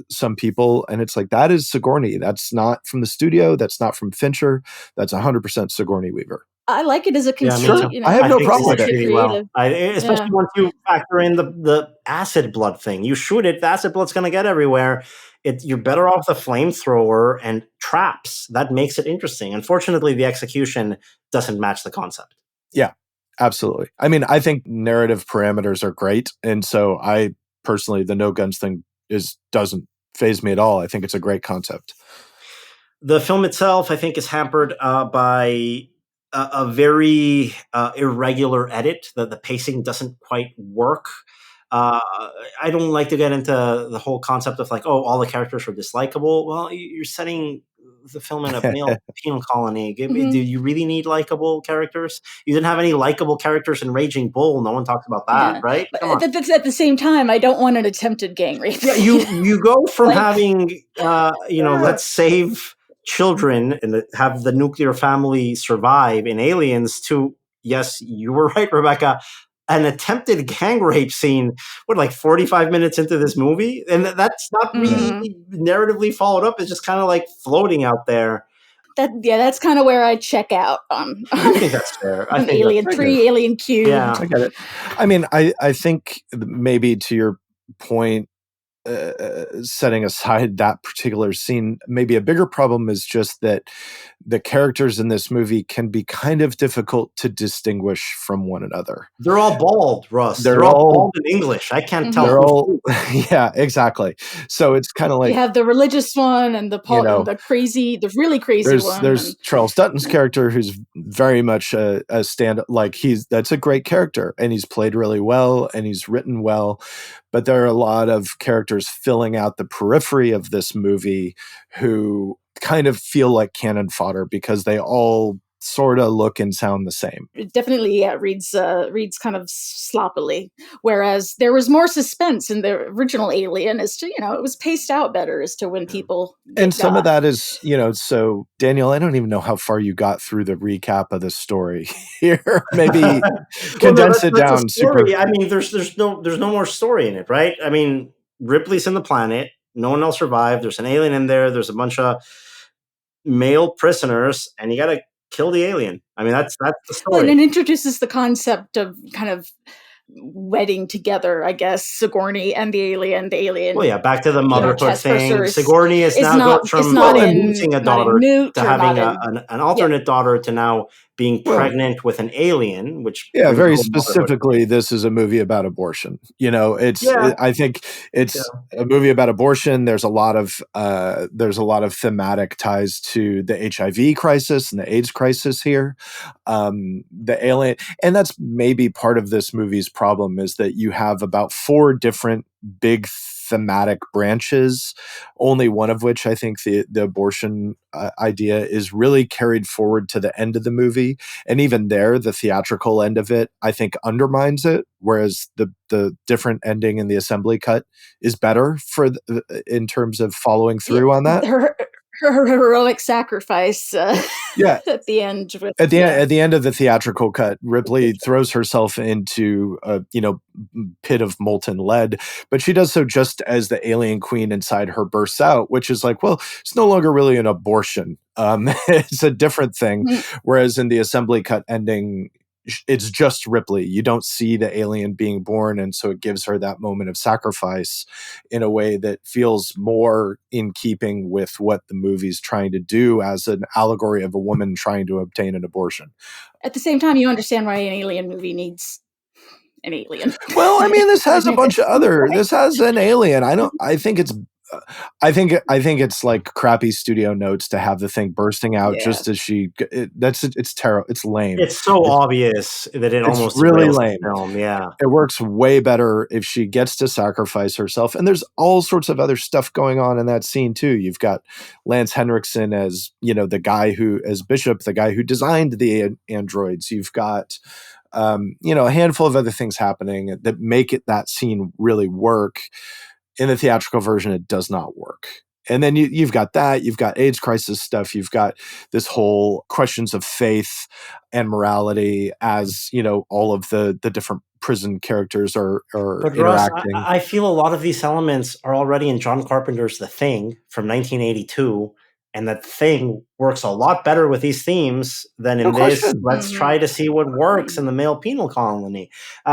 some people, and it's like, that is Sigourney. That's not from the studio. That's not from Fincher. That's 100% Sigourney Weaver. I like it as a conceit. Sure. I have no think problem with it's it. really well. Especially once you factor in the acid blood thing. You shoot it, the acid blood's going to get everywhere. You're better off the flamethrower and traps. That makes it interesting. Unfortunately, the execution doesn't match the concept. Yeah, absolutely. I mean, I think narrative parameters are great, and so I personally, the no guns thing doesn't faze me at all. I think it's a great concept. The film itself, I think, is hampered by a very irregular edit. The pacing doesn't quite work. I don't like to get into the whole concept of like, all the characters are dislikable. Well, you're setting the film in a male penal colony. Do you really need likable characters? You didn't have any likable characters in Raging Bull. No one talks about that, right? But at the same time, I don't want an attempted gang rape. Yeah, you go from having, let's save children and have the nuclear family survive in Aliens to, yes, you were right, Rebecca, an attempted gang rape scene, like 45 minutes into this movie? And that's not really narratively followed up. It's just kind of like floating out there. That's kind of where I check out on. I think that's fair. I think Alien 3, Alien Cube. Yeah, I get it. I mean, I think maybe to your point, setting aside that particular scene, maybe a bigger problem is just that the characters in this movie can be kind of difficult to distinguish from one another. They're all bald, Russ. They're all bald in English. I can't tell. They're all, yeah, exactly. So it's kind of like, you have the religious one and the the really crazy one. There's Charles Dutton's character, who's very much a stand, like that's a great character, and he's played really well, and he's written well. But there are a lot of characters filling out the periphery of this movie who kind of feel like cannon fodder because they all sort of look and sound the same. It definitely reads kind of sloppily, whereas there was more suspense in the original Alien as to, it was paced out better as to when people and some got. Of that is, so Daniel, I don't even know how far you got through the recap of the story here. Maybe condense it down. Super. I mean, there's no more story in it, right? I mean, Ripley's in the planet. No one else survived. There's an alien in there. There's a bunch of male prisoners, and you got to kill the alien. I mean, that's the story. And it introduces the concept of kind of wedding together, I guess, Sigourney and the alien. Well, yeah, back to the motherhood thing. Sigourney is now going from losing a daughter to having an alternate daughter to now being pregnant with an alien, which very specifically, this is a movie about abortion. I think it's a movie about abortion. There's a lot of thematic ties to the HIV crisis and the AIDS crisis here. The alien, and that's maybe part of this movie's problem, is that you have about 4 different big thematic branches, only one of which, I think, the abortion idea is really carried forward to the end of the movie. And even there, the theatrical end of it, I think, undermines it, whereas the different ending in the assembly cut is better in terms of following through on that. Her heroic sacrifice at the end. At the end of the theatrical cut, Ripley throws herself into a pit of molten lead, but she does so just as the alien queen inside her bursts out, which is like, well, it's no longer really an abortion. It's a different thing. Whereas in the assembly cut ending, it's just Ripley. You don't see the alien being born, and so it gives her that moment of sacrifice in a way that feels more in keeping with what the movie's trying to do as an allegory of a woman trying to obtain an abortion. At the same time, you understand why an alien movie needs an alien. Well, I mean, this has a bunch of other. This has an alien. I think it's I think it's like crappy studio notes to have the thing bursting out Yeah. just as it's terrible. It's lame. It's so obvious that it It's almost really derails the lame. film. Yeah. It works way better if she gets to sacrifice herself. And there's all sorts of other stuff going on in that scene too. You've got Lance Henriksen as, the guy as Bishop, the guy who designed the androids. You've got, a handful of other things happening that make that scene really work. In the theatrical version, it does not work. And then you've got that, you've got AIDS crisis stuff, you've got this whole questions of faith and morality as, all of the different prison characters are But Russ, interacting. I feel a lot of these elements are already in John Carpenter's The Thing from 1982, and that Thing works a lot better with these themes than in No this. question. Let's try to see what works in the male penal colony.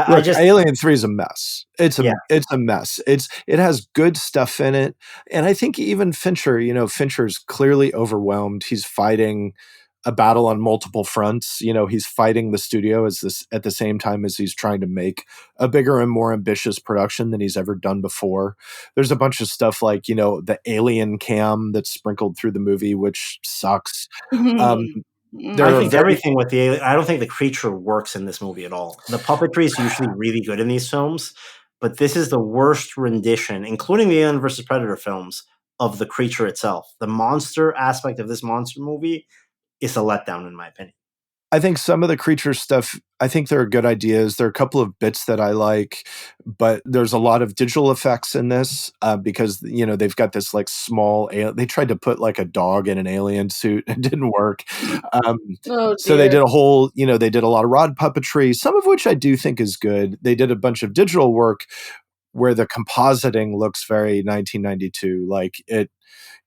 Look, Alien 3 is a mess. It's a mess. It has good stuff in it. And I think even Fincher, Fincher's clearly overwhelmed. He's fighting a battle on multiple fronts. He's fighting the studio at the same time as he's trying to make a bigger and more ambitious production than he's ever done before. There's a bunch of stuff like, the alien cam that's sprinkled through the movie, which sucks. I think everything with the alien, I don't think the creature works in this movie at all. The puppetry is usually really good in these films, but this is the worst rendition, including the Alien vs. Predator films, of the creature itself. The monster aspect of this monster movie is a letdown, in my opinion. I think some of the creature stuff, I think there are good ideas. There are a couple of bits that I like, but there's a lot of digital effects in this because, they've got this like small, they tried to put like a dog in an alien suit. It didn't work. So they did a whole, they did a lot of rod puppetry, some of which I do think is good. They did a bunch of digital work where the compositing looks very 1992. Like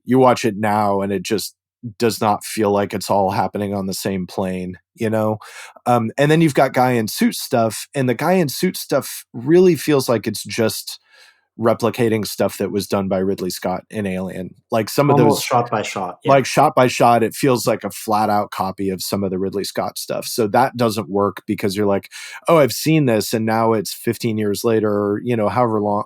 you watch it now and it just does not feel like it's all happening on the same plane, and then you've got guy in suit stuff, and the guy in suit stuff really feels like it's just replicating stuff that was done by Ridley Scott in Alien. Like some of those shot by shot, like shot by shot, it feels like a flat out copy of some of the Ridley Scott stuff. So that doesn't work because you're like, oh, I've seen this, and now it's 15 years later, or, however long,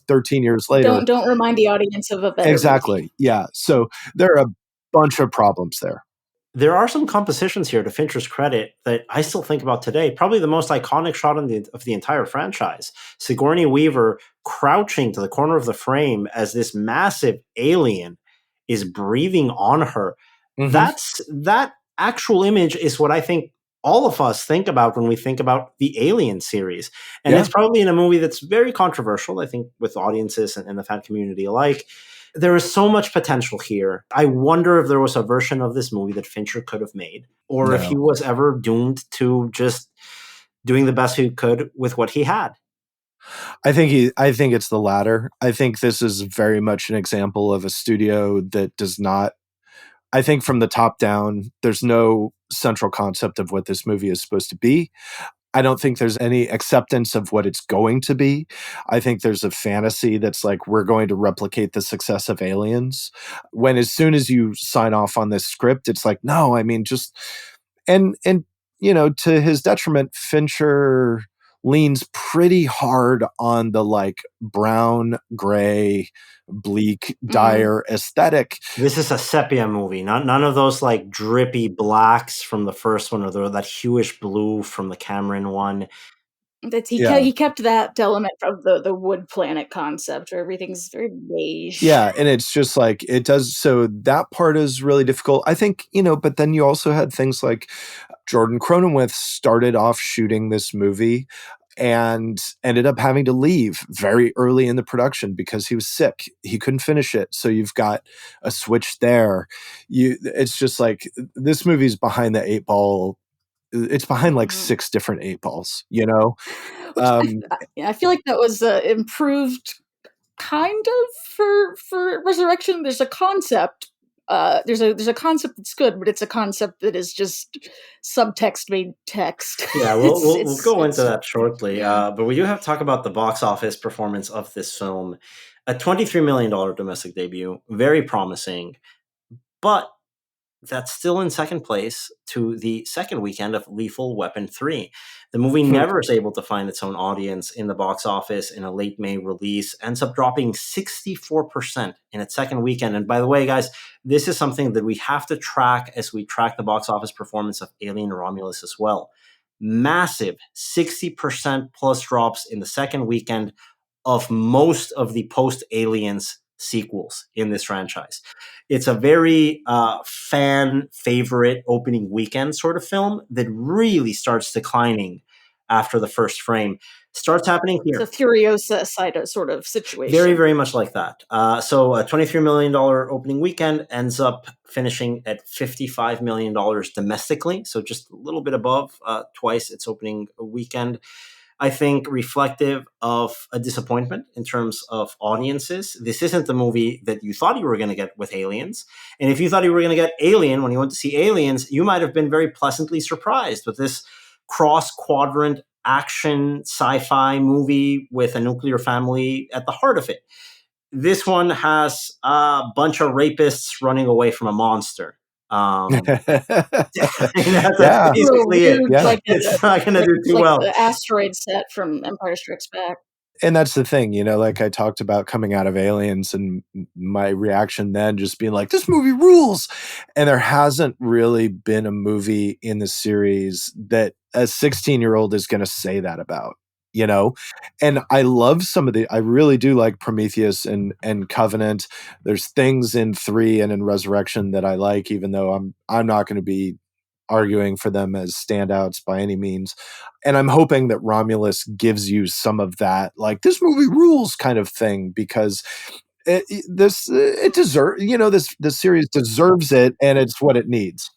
13 years later. Don't remind the audience of a better Exactly. movie. Yeah. So there are a bunch of problems there. There are some compositions here, to Fincher's credit, that I still think about today. Probably the most iconic shot of the entire franchise. Sigourney Weaver crouching to the corner of the frame as this massive alien is breathing on her. Mm-hmm. That actual image is what I think all of us think about when we think about the Alien series. And it's probably in a movie that's very controversial, I think, with audiences and the fan community alike. There is so much potential here. I wonder if there was a version of this movie that Fincher could have made, or if he was ever doomed to just doing the best he could with what he had. I think it's the latter. I think this is very much an example of a studio that does not, I think from the top down, there's no central concept of what this movie is supposed to be. I don't think there's any acceptance of what it's going to be. I think there's a fantasy that's like, we're going to replicate the success of Aliens. When as soon as you sign off on this script, it's like, no, I mean, just, and to his detriment, Fincher leans pretty hard on the like brown, gray, bleak, dire aesthetic. This is a sepia movie, none of those like drippy blacks from the first one, or that hueish blue from the Cameron one. He kept that element of the wood planet concept where everything's very beige. Yeah, and it's just like it does. So that part is really difficult, I think. But then you also had things like Jordan Cronenweth started off shooting this movie and ended up having to leave very early in the production because he was sick. He couldn't finish it. So you've got a switch there. It's just like this movie's behind the 8 ball. It's behind like 6 different 8 balls, I feel like that was improved kind of for Resurrection. There's a concept. There's a concept that's good, but it's a concept that is just subtext made text. Yeah, we'll go into that shortly. But we do have to talk about the box office performance of this film. A $23 million domestic debut, very promising. But that's still in second place to the second weekend of Lethal Weapon 3. The movie never is able to find its own audience in the box office in a late May release, ends up dropping 64% in its second weekend. And by the way, guys, this is something that we have to track as we track the box office performance of Alien Romulus as well. Massive 60% plus drops in the second weekend of most of the post-Aliens sequels in this franchise. It's a very fan favorite opening weekend sort of film that really starts declining after the first frame. Starts happening here. It's a Furiosa sort of situation. Very, very much like that. So a $23 million opening weekend ends up finishing at $55 million domestically. So just a little bit above twice its opening weekend. I think reflective of a disappointment in terms of audiences. This isn't the movie that you thought you were going to get with Aliens. And if you thought you were going to get Alien when you went to see Aliens, you might have been very pleasantly surprised with this cross-quadrant action sci-fi movie with a nuclear family at the heart of it. This one has a bunch of rapists running away from a monster. That's basically it. Like it's not going to do too well. The asteroid set from Empire Strikes Back. And that's the thing, like I talked about coming out of Aliens and my reaction then just being like, this movie rules. And there hasn't really been a movie in the series that a 16-year-old is going to say that about, And I love I really do like Prometheus and Covenant. There's things in 3 and in Resurrection that I like, even though I'm not going to be arguing for them as standouts by any means. And I'm hoping that Romulus gives you some of that, like, this movie rules kind of thing, because this series deserves it, and it's what it needs.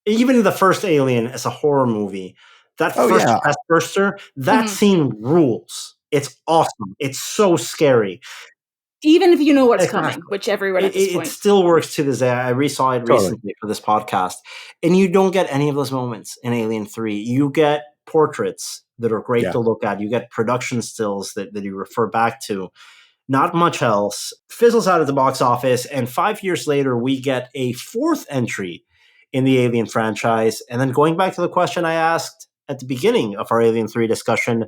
Even the first Alien as a horror movie, that first chest burster, that scene rules. It's awesome. It's so scary. Even if you know what's coming, which everyone at this point. It still works to this day. I resaw it recently for this podcast. And you don't get any of those moments in Alien 3. You get portraits that are great to look at. You get production stills that you refer back to. Not much else. Fizzles out at the box office. And 5 years later, we get a fourth entry in the Alien franchise. And then going back to the question I asked at the beginning of our Alien 3 discussion,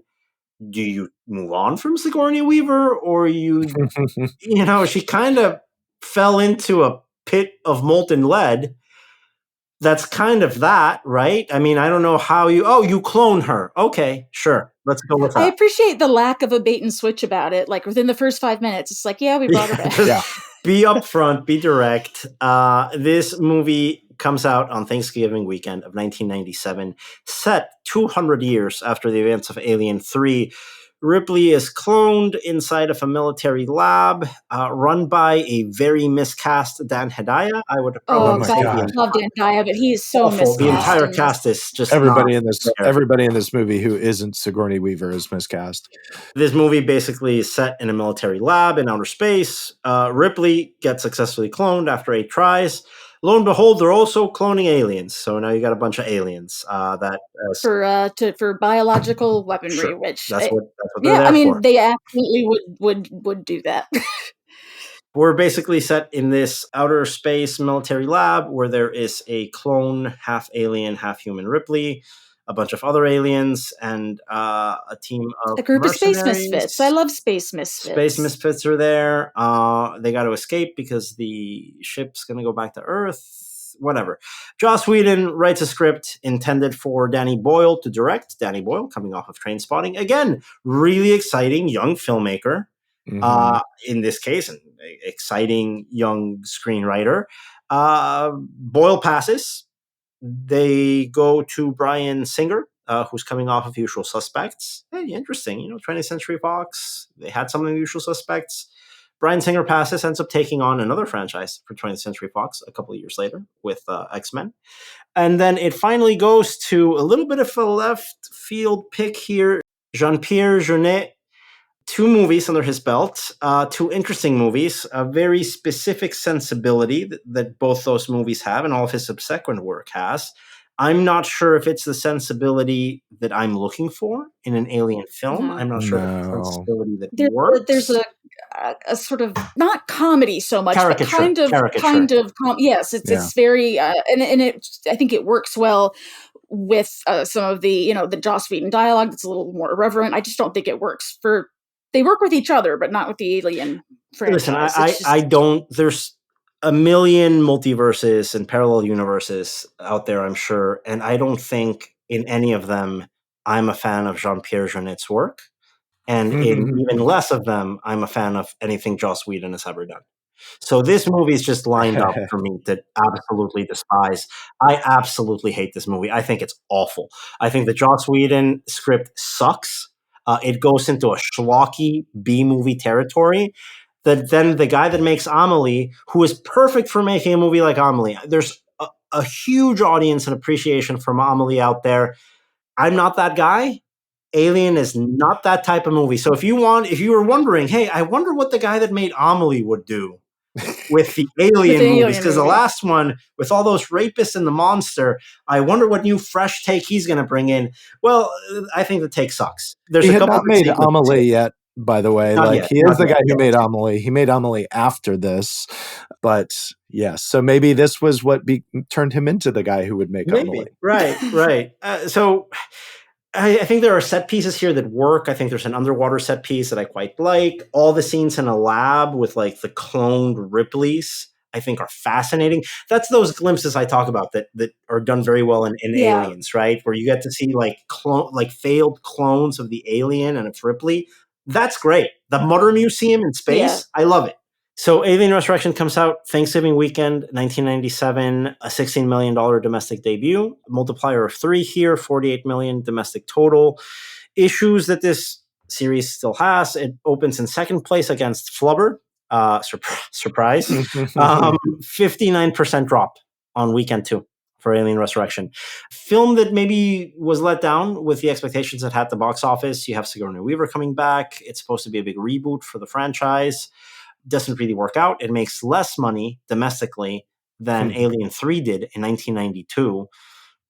do you move on from Sigourney Weaver, or she kind of fell into a pit of molten lead. That's kind of that, right? I mean, I don't know how you clone her. Okay, sure. Let's go with that. I appreciate the lack of a bait and switch about it. Like within the first 5 minutes, it's like, we brought her back. Be upfront, be direct. This movie comes out on Thanksgiving weekend of 1997, set 200 years after the events of Alien 3. Ripley is cloned inside of a military lab run by a very miscast Dan Hedaya. I would probably say I love Dan Hedaya, but he is so miscast. The entire cast is just everybody in this movie who isn't Sigourney Weaver is miscast. This movie basically is set in a military lab in outer space. Ripley gets successfully cloned after 8 tries. Lo and behold, they're also cloning aliens. So now you got a bunch of aliens for biological weaponry, sure. Which that's what they're there for. They absolutely would do that. We're basically set in this outer space military lab where there is a clone, half alien, half human Ripley, a bunch of other aliens, and a team of a group of space misfits. I love space misfits. Space misfits are there. They got to escape because the ship's going to go back to Earth. Whatever. Joss Whedon writes a script intended for Danny Boyle to direct. Danny Boyle, coming off of Trainspotting. Again, really exciting young filmmaker. In this case, an exciting young screenwriter. Boyle passes. They go to Bryan Singer, who's coming off of Usual Suspects. Hey, interesting. 20th Century Fox. They had some of the Usual Suspects. Bryan Singer passes, ends up taking on another franchise for 20th Century Fox a couple of years later with X-Men. And then it finally goes to a little bit of a left field pick here. Jean-Pierre Jeunet. 2 movies under his belt, 2 interesting movies, a very specific sensibility that both those movies have and all of his subsequent work has. I'm not sure if it's the sensibility that I'm looking for in an alien film. I'm not sure if it's the sensibility that works. There's a sort of not comedy so much, but Caricature. Yes, it's very and it I think it works well with some of the the Joss Whedon dialogue that's a little more irreverent. I just don't think it works for. They work with each other, but not with the Alien franchise. Listen, I don't. There's a million multiverses and parallel universes out there, I'm sure, and I don't think in any of them I'm a fan of Jean-Pierre Jeunet's work, and in even less of them, I'm a fan of anything Joss Whedon has ever done. So this movie is just lined up for me to absolutely despise. I absolutely hate this movie. I think it's awful. I think the Joss Whedon script sucks. It goes into a schlocky B-movie territory. That then the guy that makes Amelie, who is perfect for making a movie like Amelie, there's a huge audience and appreciation from Amelie out there. I'm not that guy. Alien is not that type of movie. So if you were wondering, hey, I wonder what the guy that made Amelie would do with the Alien movies, because the last one with all those rapists and the monster, I wonder what new fresh take he's going to bring in. Well, I think the take sucks. He had not made Amelie yet, by the way. He is the guy who made Amelie. He made Amelie after this, but yes. So maybe this was what turned him into the guy who would make Amelie. Right. So I think there are set pieces here that work. I think there's an underwater set piece that I quite like. All the scenes in a lab with the cloned Ripleys, I think, are fascinating. That's those glimpses I talk about that are done very well in Aliens, right? Where you get to see failed clones of the alien and its Ripley. That's great. The Murder Museum in space, I love it. So Alien Resurrection comes out Thanksgiving weekend, 1997, a $16 million domestic debut, multiplier of 3 here, 48 million domestic total. Issues that this series still has: it opens in second place against Flubber. Surprise. 59% drop on weekend 2 for Alien Resurrection. Film that maybe was let down with the expectations it had at the box office. You have Sigourney Weaver coming back. It's supposed to be a big reboot for the franchise. Doesn't really work out. It makes less money domestically than Alien 3 did in 1992.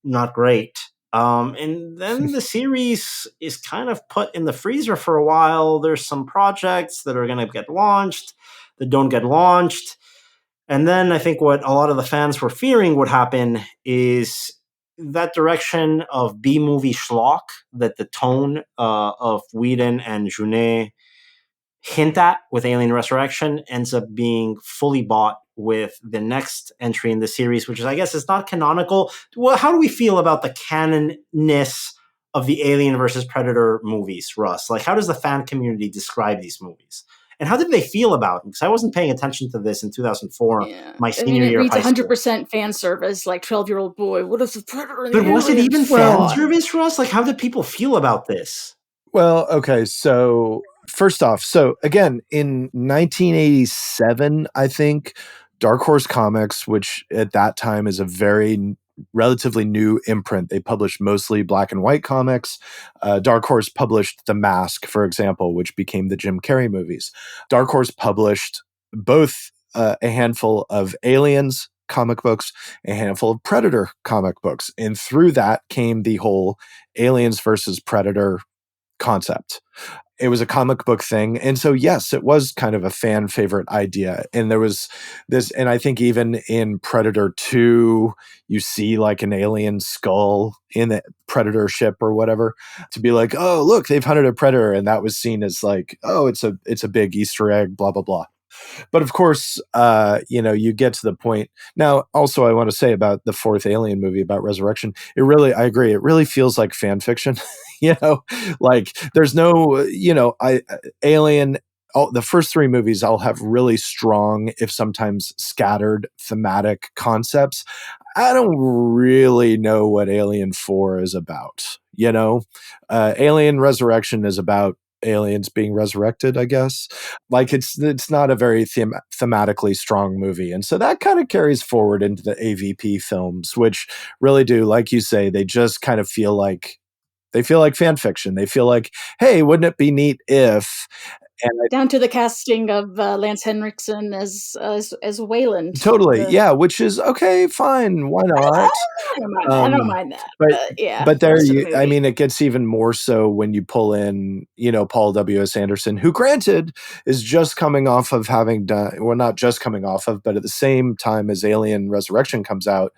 Not great. And then the series is kind of put in the freezer for a while. There's some projects that are going to get launched that don't get launched. And then I think what a lot of the fans were fearing would happen is that direction of B-movie schlock that the tone of Whedon and Jeunet hint at with Alien Resurrection ends up being fully bought with the next entry in the series, which is, I guess, it's not canonical. Well, how do we feel about the canonness of the Alien versus Predator movies, Russ? How does the fan community describe these movies? And how did they feel about them? Because I wasn't paying attention to this in 2004, my senior year of high school. It reads 100% fan service, 12-year-old boy. What is the Predator? But was it even fan service, Russ? How did people feel about this? Well, okay, so first off, again, in 1987, I think, Dark Horse Comics, which at that time is a very relatively new imprint. They published mostly black and white comics. Dark Horse published The Mask, for example, which became the Jim Carrey movies. Dark Horse published both a handful of Aliens comic books, a handful of Predator comic books. And through that came the whole Aliens versus Predator concept. It was a comic book thing. And so, yes, it was kind of a fan favorite idea. And there was this, and I think even in Predator 2, you see an alien skull in the Predator ship or whatever, to be oh, look, they've hunted a Predator. And that was seen as oh, it's a big Easter egg, blah, blah, blah. But of course, you get to the point. Now, also, I want to say about the fourth Alien movie about Resurrection, I agree. It really feels like fan fiction. There's no, Alien, the first 3 movies all have really strong, if sometimes scattered, thematic concepts. I don't really know what Alien 4 is about. Alien Resurrection is about aliens being resurrected, I guess. It's not a very thematically strong movie. And so that kind of carries forward into the AVP films, which really do, like you say, they just kind of feel like fan fiction. They feel hey, wouldn't it be neat if, And down to the casting of Lance Henriksen as Wayland. totally, yeah, which is okay, fine, why not? I don't mind that. Yeah, but the there rest of the I movie. mean, it gets even more so when you pull in, Paul W.S. Anderson, who granted is just coming off of having done, well, not just coming off of, but at the same time as Alien Resurrection comes out,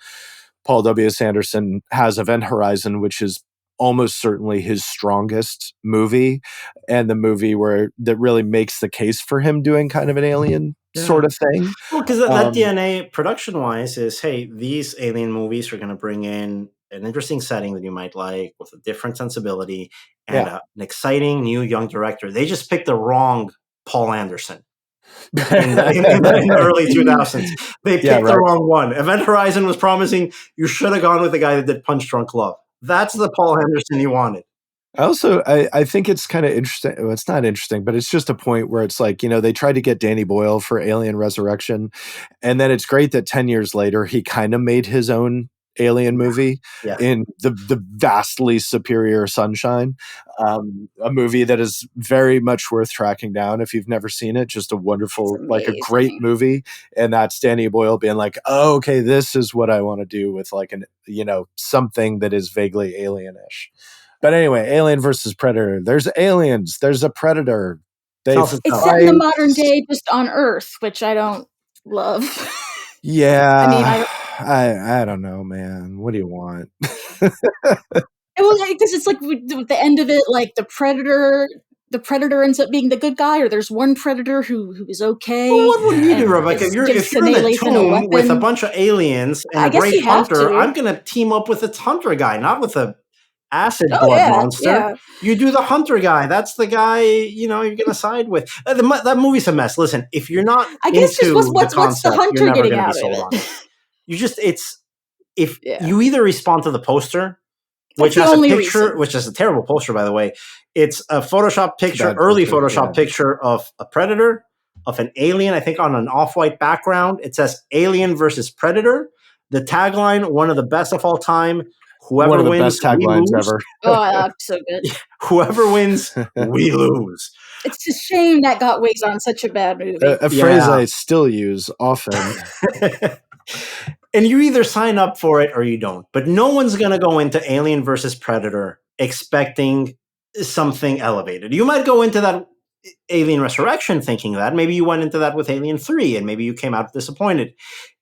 Paul W.S. Anderson has Event Horizon, which is almost certainly his strongest movie, and the movie that really makes the case for him doing kind of an alien sort of thing. Well, because that DNA production-wise is, hey, these alien movies are going to bring in an interesting setting that you might like with a different sensibility and an exciting new young director. They just picked the wrong Paul Anderson. in the early 2000s. They picked the wrong one. Event Horizon was promising. You should have gone with the guy that did Punch Drunk Love. That's the Paul Anderson you wanted. I think it's kind of interesting. Well, it's not interesting, but it's just a point where it's like, they tried to get Danny Boyle for Alien Resurrection. And then it's great that 10 years later, he kind of made his own alien movie in the vastly superior Sunshine, a movie that is very much worth tracking down if you've never seen it. Just a wonderful, like a great movie. And that's Danny Boyle being like, oh, okay, this is what I want to do with like something that is vaguely alienish. But anyway, Alien versus Predator. There's aliens. There's a predator. It's set in the modern day, just on Earth, which I don't love. Yeah. I mean, I don't know, man. What do you want? Because it's like with the end of it, like the predator ends up being the good guy, or there's one predator who is okay. Well, what would you do, Rebecca? If you're in a tomb with a bunch of aliens and a great hunter, I'm going to team up with a hunter guy, not with a acid blood monster. Yeah. You do the hunter guy. That's the guy, you're going to side with. That movie's a mess. Listen, if you're not what's the hunter you're never getting out of it? You just, you either respond to the poster, which has a picture, which is a terrible poster, by the way. It's a Photoshop picture, Photoshop picture of a predator, of an alien, I think on an off-white background. It says Alien versus Predator. The tagline, one of the best of all time. Whoever one of the wins, best taglines ever. Oh, that's so good. Whoever wins, we lose. It's a shame that got wigs on such a bad movie. A phrase I still use often. And you either sign up for it or you don't. But no one's going to go into Alien versus Predator expecting something elevated. You might go into that Alien Resurrection thinking that. Maybe you went into that with Alien 3 and maybe you came out disappointed.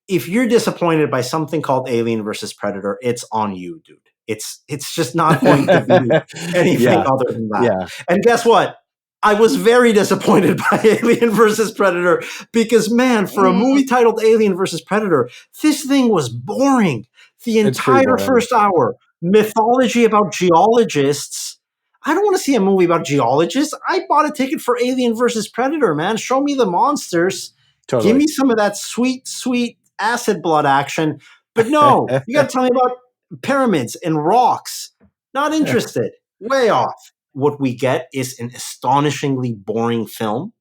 If you're disappointed by something called Alien versus Predator, it's on you, dude. It's just not going to be anything other than that. Yeah. And guess what? I was very disappointed by Alien versus Predator because, man, for a movie titled Alien versus Predator, this thing was boring. The entire first hour, mythology about geologists. I don't want to see a movie about geologists. I bought a ticket for Alien versus Predator, man. Show me the monsters. Totally. Give me some of that sweet, sweet acid blood action. But no, you got to tell me about pyramids and rocks. Not interested. Way off. What we get is an astonishingly boring film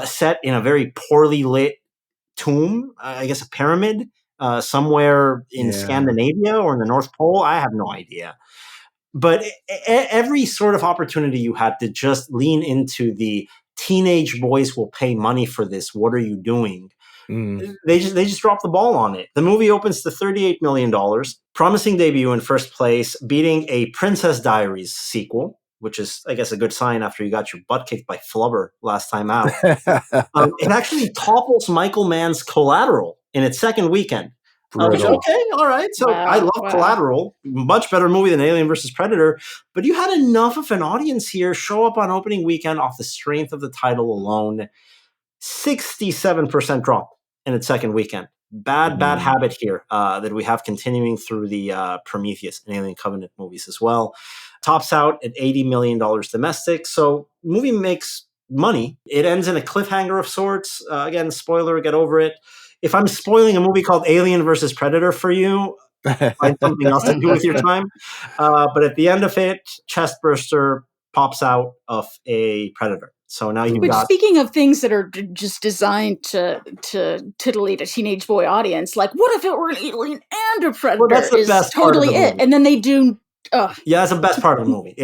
set in a very poorly lit tomb, I guess a pyramid, somewhere in Scandinavia or in the North Pole. I have no idea. But every sort of opportunity you had to just lean into the teenage boys will pay money for this. What are you doing? They just dropped the ball on it. The movie opens to $38 million, promising debut in first place, beating a Princess Diaries sequel, which is, I guess, a good sign after you got your butt kicked by Flubber last time out. It actually topples Michael Mann's Collateral in its second weekend. Which, okay, all right. So I love Collateral. Much better movie than Alien versus Predator. But you had enough of an audience here show up on opening weekend off the strength of the title alone. 67% drop in its second weekend. Bad habit here that we have continuing through the Prometheus and Alien Covenant movies as well. Tops out at $80 million domestic. So movie makes money. It ends in a cliffhanger of sorts. Again, spoiler, get over it. If I'm spoiling a movie called Alien versus Predator for you, find something else to do with your time. But at the end of it, chest burster pops out of a predator. So now you've got... Speaking of things that are just designed to titillate a teenage boy audience, like what if it were an alien and a predator? Well, that's the best totally part of the movie. And then they do Yeah, that's the best part of the movie.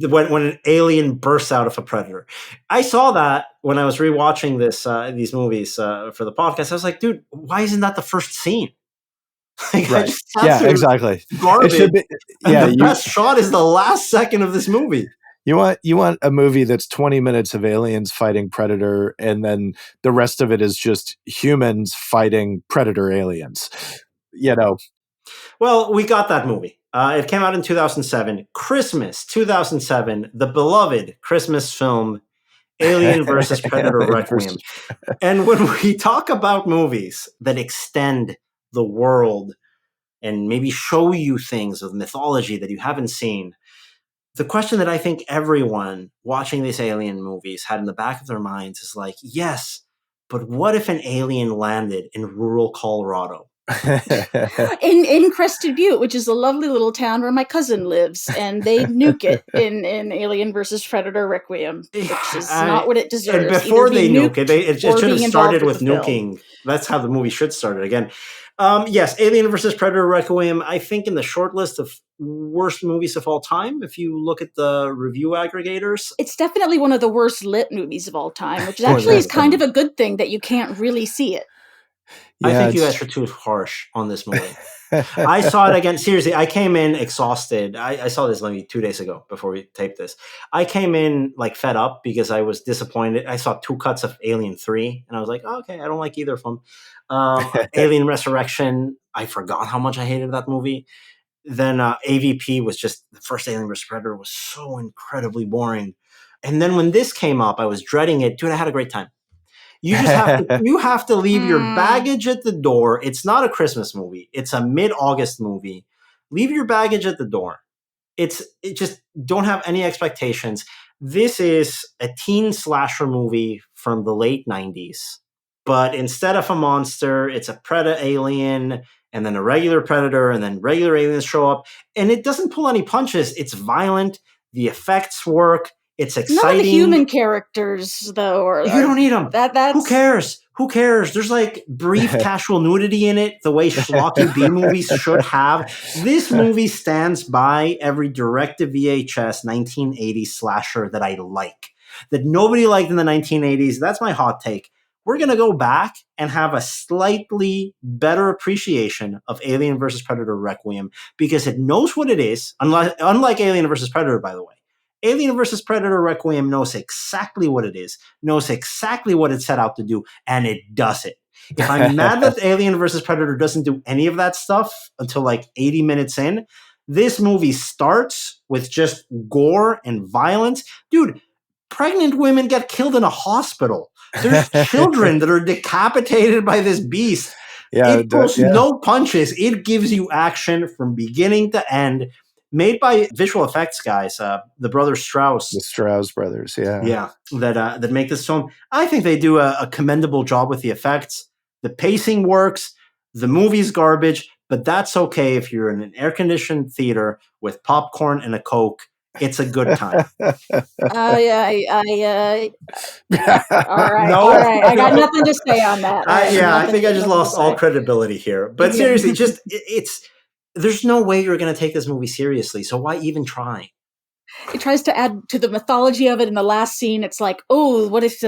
When an alien bursts out of a predator. I saw that when I was rewatching these movies for the podcast. I was like, dude, why isn't that the first scene? Right. Exactly. Garbage. It should be, the best shot is the last second of this movie. You want a movie that's 20 minutes of aliens fighting Predator, and then the rest of it is just humans fighting Predator aliens. Well, we got that movie. It came out in 2007. Christmas 2007, the beloved Christmas film, Alien versus Predator Requiem. And when we talk about movies that extend the world and maybe show you things of mythology that you haven't seen, the question that I think everyone watching these alien movies had in the back of their minds is like, yes, but what if an alien landed in rural Colorado? in Crested Butte, which is a lovely little town where my cousin lives, and they nuke it in Alien versus Predator Requiem, which is not what it deserves. And before they nuke it, it should have started with nuking. That's how the movie should start it again. Yes, Alien versus Predator Requiem, I think in the short list of worst movies of all time, if you look at the review aggregators. It's definitely one of the worst lit movies of all time, which actually is kind of a good thing that you can't really see it. I think you guys are too harsh on this movie. I saw it again. Seriously, I came in exhausted. I saw this maybe 2 days ago before we taped this. I came in like fed up because I was disappointed. I saw 2 cuts of Alien 3 and I was like, oh, okay, I don't like either of them. Alien Resurrection, I forgot how much I hated that movie. Then AVP was just, the first Alien vs. Predator was so incredibly boring. And then when this came up, I was dreading it. Dude, I had a great time. You have to leave your baggage at the door. It's not a Christmas movie. It's a mid-August movie. Leave your baggage at the door. It just don't have any expectations. This is a teen slasher movie from the late 90s. But instead of a monster, it's a predator alien and then a regular predator and then regular aliens show up. And it doesn't pull any punches. It's violent. The effects work. It's exciting. None of the human characters, though, you don't need them. That's... Who cares? Who cares? There's like brief casual nudity in it, the way schlocky B movies should have. This movie stands by every direct-to-VHS 1980s slasher that I like, that nobody liked in the 1980s. That's my hot take. We're going to go back and have a slightly better appreciation of Alien vs. Predator Requiem because it knows what it is, unlike Alien vs. Predator, by the way. Alien vs. Predator Requiem knows exactly what it is, knows exactly what it set out to do, and it does it. If I'm mad that Alien vs. Predator doesn't do any of that stuff until like 80 minutes in, this movie starts with just gore and violence. Dude, pregnant women get killed in a hospital. There's children that are decapitated by this beast. It pulls no punches. It gives you action from beginning to end. Made by visual effects guys, the brothers Strauss. The Strauss brothers, Yeah, that make this film. I think they do a commendable job with the effects. The pacing works. The movie's garbage, but that's okay if you're in an air-conditioned theater with popcorn and a Coke. It's a good time. All right. All right. I got nothing to say on that. I think I just lost all credibility here. But seriously, just there's no way you're going to take this movie seriously, so why even try? It tries to add to the mythology of it in the last scene. It's like, oh, what if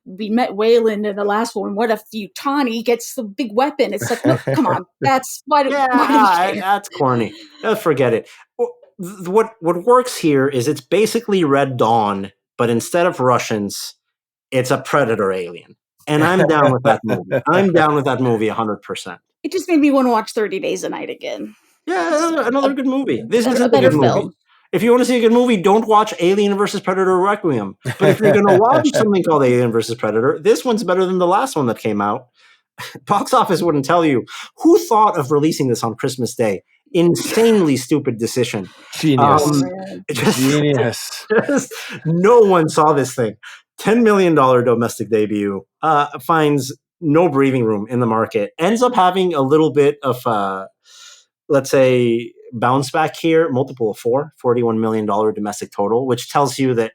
we met Wayland in the last one? What if Yutani gets the big weapon? It's like, look, come on. That's why that's corny. Forget it. What works here is it's basically Red Dawn, but instead of Russians, it's a predator alien. And I'm down with that movie. I'm down with that movie 100%. It just made me want to watch 30 Days a Night again. Yeah, another good movie. This is a good movie. If you want to see a good movie, don't watch Alien vs. Predator Requiem. But if you're going to watch something called Alien vs. Predator, this one's better than the last one that came out. Box Office wouldn't tell you. Who thought of releasing this on Christmas Day? Insanely stupid decision. Genius. Genius. No one saw this thing. $10 million domestic debut. Finds no breathing room in the market. Ends up having a little bit of, let's say, bounce back here. Multiple of $41 million domestic total, which tells you that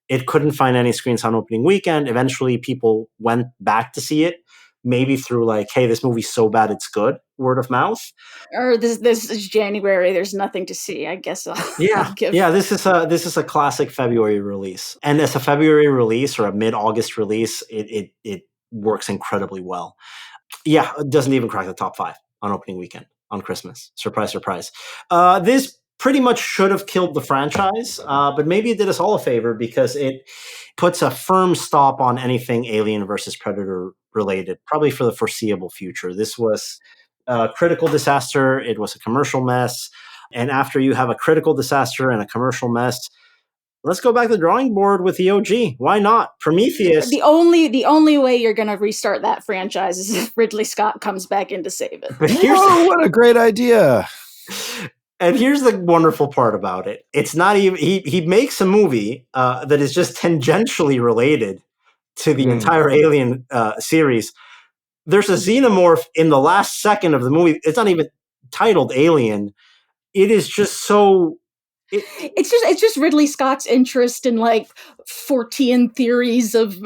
it couldn't find any screens on opening weekend. Eventually, people went back to see it. maybe through like, hey, this movie's so bad it's good, word of mouth. Or this is January. There's nothing to see. I guess I'll give. Yeah. This is a classic February release, and as a February release or a mid-August release, it works incredibly well. Yeah, it doesn't even crack the top 5 on opening weekend on Christmas. Surprise, surprise. This pretty much should have killed the franchise, but maybe it did us all a favor because it puts a firm stop on anything Alien versus Predator related, probably for the foreseeable future. This was a critical disaster. It was a commercial mess. And after you have a critical disaster and a commercial mess, let's go back to the drawing board with the OG. Why not? Prometheus. The only way you're going to restart that franchise is if Ridley Scott comes back in to save it. Whoa, what a great idea. And here's the wonderful part about it. It's not even, he makes a movie that is just tangentially related to the entire Alien series. There's a xenomorph in the last second of the movie. It's not even titled Alien. It is just so... It's just Ridley Scott's interest in like Fortean theories of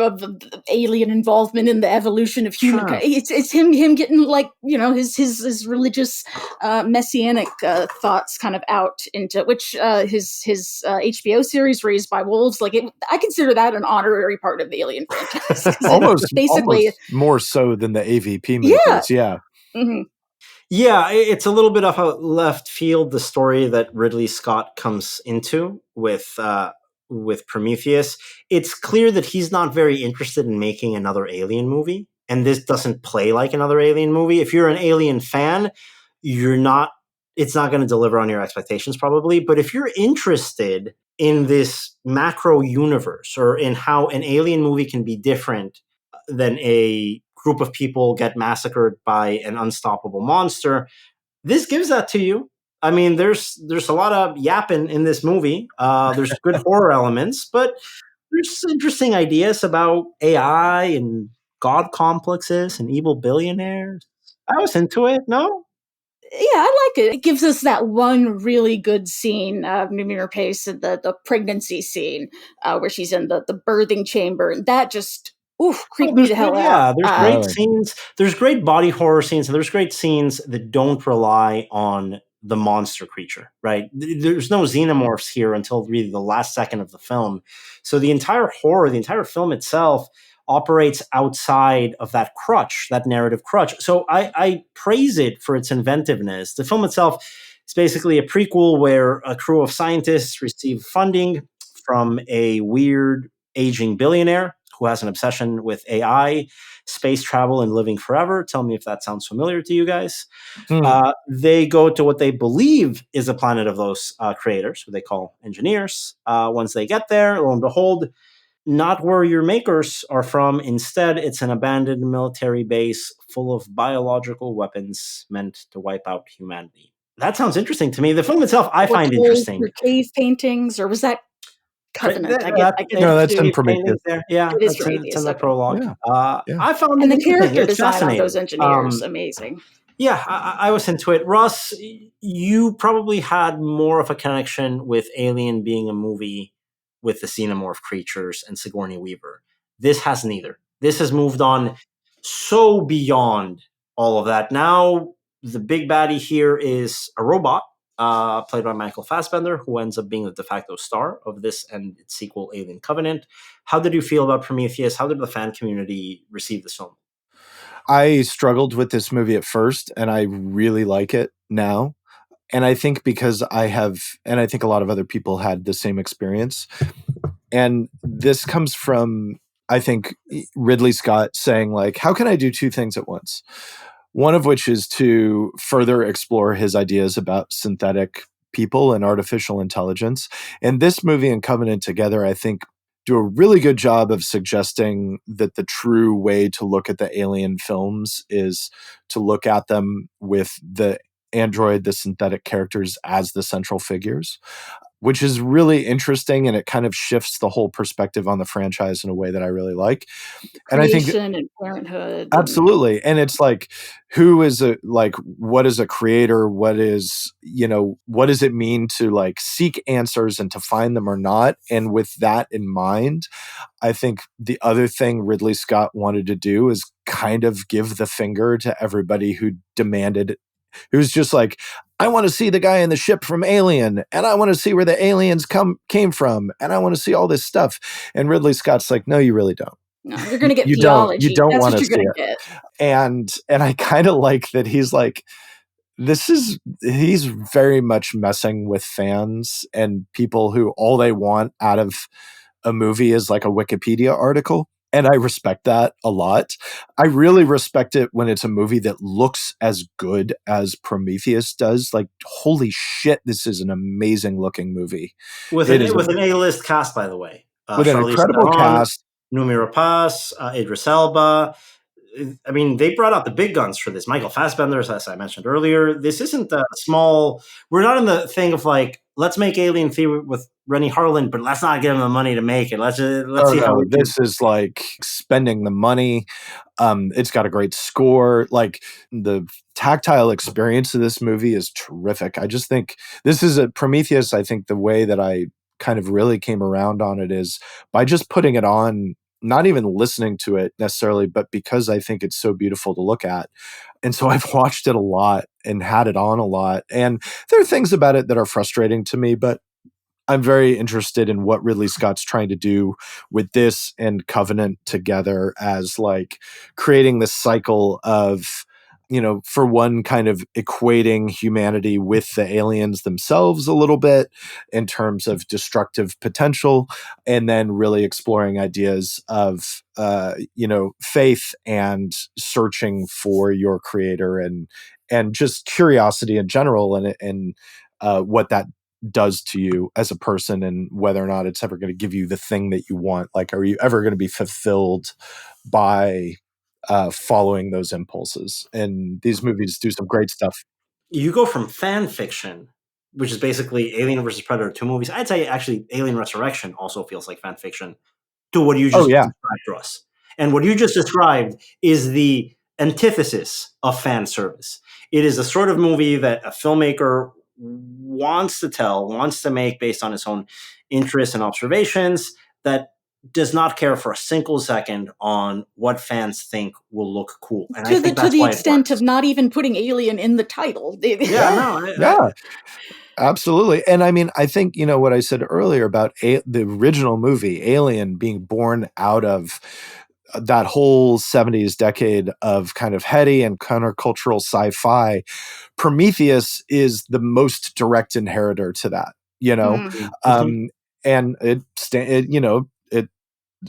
alien involvement in the evolution of human. Sure. It's him getting like, you know, his religious messianic thoughts kind of out into which his HBO series Raised by Wolves, like I consider that an honorary part of the Alien franchise. almost more so than the AVP movies. Yeah. Mm-hmm. Yeah, it's a little bit off a left field, the story that Ridley Scott comes into with Prometheus. It's clear that he's not very interested in making another Alien movie, and this doesn't play like another Alien movie. If you're an Alien fan, it's not going to deliver on your expectations probably, but if you're interested in this macro universe or in how an Alien movie can be different than a group of people get massacred by an unstoppable monster, this gives that to you. I mean, there's a lot of yapping in this movie. There's good horror elements, but there's interesting ideas about AI and god complexes and evil billionaires. I was into it. No? Yeah, I like it. It gives us that one really good scene, Mimir Pace, the pregnancy scene, where she's in the birthing chamber, and that just creeped me the hell out. Yeah, there's great scenes. There's great body horror scenes, and there's great scenes that don't rely on the monster creature, right? There's no xenomorphs here until really the last second of the film. So the entire horror, the entire film itself operates outside of that crutch, that narrative crutch. So I praise it for its inventiveness. The film itself is basically a prequel where a crew of scientists receive funding from a weird aging billionaire who has an obsession with AI, space travel, and living forever. Tell me if that sounds familiar to you guys. They go to what they believe is a planet of those creators, who they call engineers. Once they get there, lo and behold, not where your makers are from. Instead, it's an abandoned military base full of biological weapons meant to wipe out humanity. That sounds interesting to me. The film itself, I find interesting. Your cave paintings, or was that Covenant? No, that's in Prometheus. There. Yeah, it is Prometheus. It's in the prologue. Yeah. I found and it the character it's design on those engineers amazing. Yeah, I was into it. Russ, you probably had more of a connection with Alien being a movie with the xenomorph creatures and Sigourney Weaver. This has neither. This has moved on so beyond all of that. Now, the big baddie here is a robot played by Michael Fassbender, who ends up being the de facto star of this and its sequel, Alien Covenant. How did you feel about Prometheus? How did the fan community receive this film? I struggled with this movie at first, and I really like it now. And I think because I think a lot of other people had the same experience. And this comes from, I think, Ridley Scott saying, like, how can I do two things at once? One of which is to further explore his ideas about synthetic people and artificial intelligence. And this movie and Covenant together, I think, do a really good job of suggesting that the true way to look at the Alien films is to look at them with the android, the synthetic characters as the central figures. which is really interesting, and it kind of shifts the whole perspective on the franchise in a way that I really like. And I think Creation and parenthood. absolutely. And it's like, what is a creator? What is, what does it mean to like seek answers and to find them or not? And with that in mind, I think the other thing Ridley Scott wanted to do is kind of give the finger to everybody who demanded, who's just like, I want to see the guy in the ship from Alien, and I want to see where the aliens came from, and I want to see all this stuff. And Ridley Scott's like, no, you really don't. No, you're going to get You theology. don't That's want what to you're going see to get. And I kind of like that he's like, he's very much messing with fans and people who all they want out of a movie is like a Wikipedia article. And I respect that a lot. I really respect it when it's a movie that looks as good as Prometheus does. Like, holy shit, this is an amazing looking movie. With an A-list cast, by the way. With an Charlize incredible Theron, cast. Noomi Rapace, Idris Elba. I mean, they brought out the big guns for this. Michael Fassbender, as I mentioned earlier. This isn't a small... We're not in the thing of like, let's make Alien 3 with Rennie Harlan, but let's not give him the money to make it. Let's see how we This is like spending the money. It's got a great score. Like, the tactile experience of this movie is terrific. I just think this is a Prometheus. I think the way that I kind of really came around on it is by just putting it on, not even listening to it necessarily, but because I think it's so beautiful to look at. And so I've watched it a lot and had it on a lot. And there are things about it that are frustrating to me, but I'm very interested in what Ridley Scott's trying to do with this and Covenant together as like creating this cycle of, for one, kind of equating humanity with the aliens themselves a little bit in terms of destructive potential, and then really exploring ideas of, faith and searching for your creator and just curiosity in general and what that does to you as a person, and whether or not it's ever going to give you the thing that you want. Like, are you ever going to be fulfilled by following those impulses? And these movies do some great stuff. You go from fan fiction, which is basically Alien versus Predator, 2 movies. I'd say actually Alien Resurrection also feels like fan fiction, to what you just described to us. And what you just described is the antithesis of fan service. It is the sort of movie that a filmmaker wants to make based on his own interests and observations, that does not care for a single second on what fans think will look cool. And I think to the extent of not even putting Alien in the title. Yeah. Absolutely. And I mean, I think, what I said earlier about the original movie, Alien, being born out of that whole 70s decade of kind of heady and countercultural sci-fi, Prometheus is the most direct inheritor to that, and it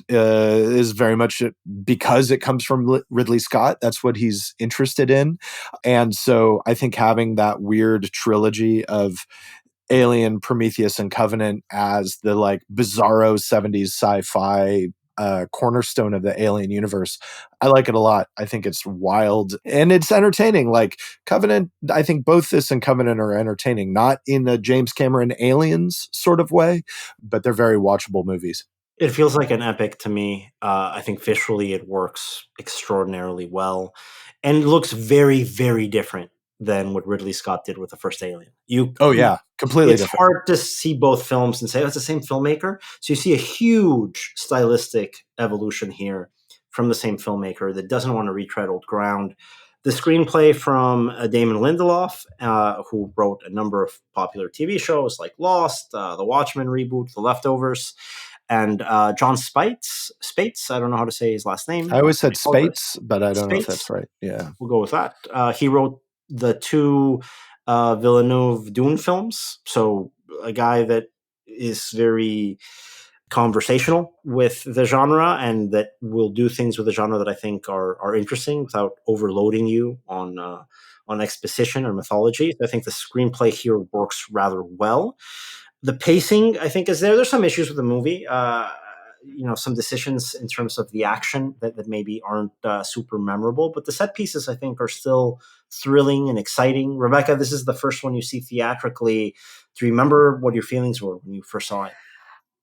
is very much because it comes from Ridley Scott. That's what he's interested in. And so I think having that weird trilogy of Alien, Prometheus, and Covenant as the like bizarro 70s sci-fi cornerstone of the Alien universe, I like it a lot. I think it's wild and it's entertaining. Like Covenant, I think both this and Covenant are entertaining, not in a James Cameron Aliens sort of way, but they're very watchable movies. It feels like an epic to me. I think visually it works extraordinarily well, and it looks very, very different than what Ridley Scott did with the first Alien. Completely it's different. Hard to see both films and say, oh, it's the same filmmaker. So you see a huge stylistic evolution here from the same filmmaker that doesn't want to retread old ground. The screenplay from Damon Lindelof, who wrote a number of popular TV shows like Lost, The Watchmen reboot, The Leftovers, and John Spates, I don't know how to say his last name. I always said Spates, but I don't know if that's right. Yeah. We'll go with that. He wrote the 2 Villeneuve Dune films. So a guy that is very conversational with the genre and that will do things with the genre that I think are interesting without overloading you on exposition or mythology. I think the screenplay here works rather well. The pacing, I think, is there. There's some issues with the movie. Some decisions in terms of the action that maybe aren't super memorable, but the set pieces, I think, are still thrilling and exciting. Rebecca, this is the first one you see theatrically. Do you remember what your feelings were when you first saw it?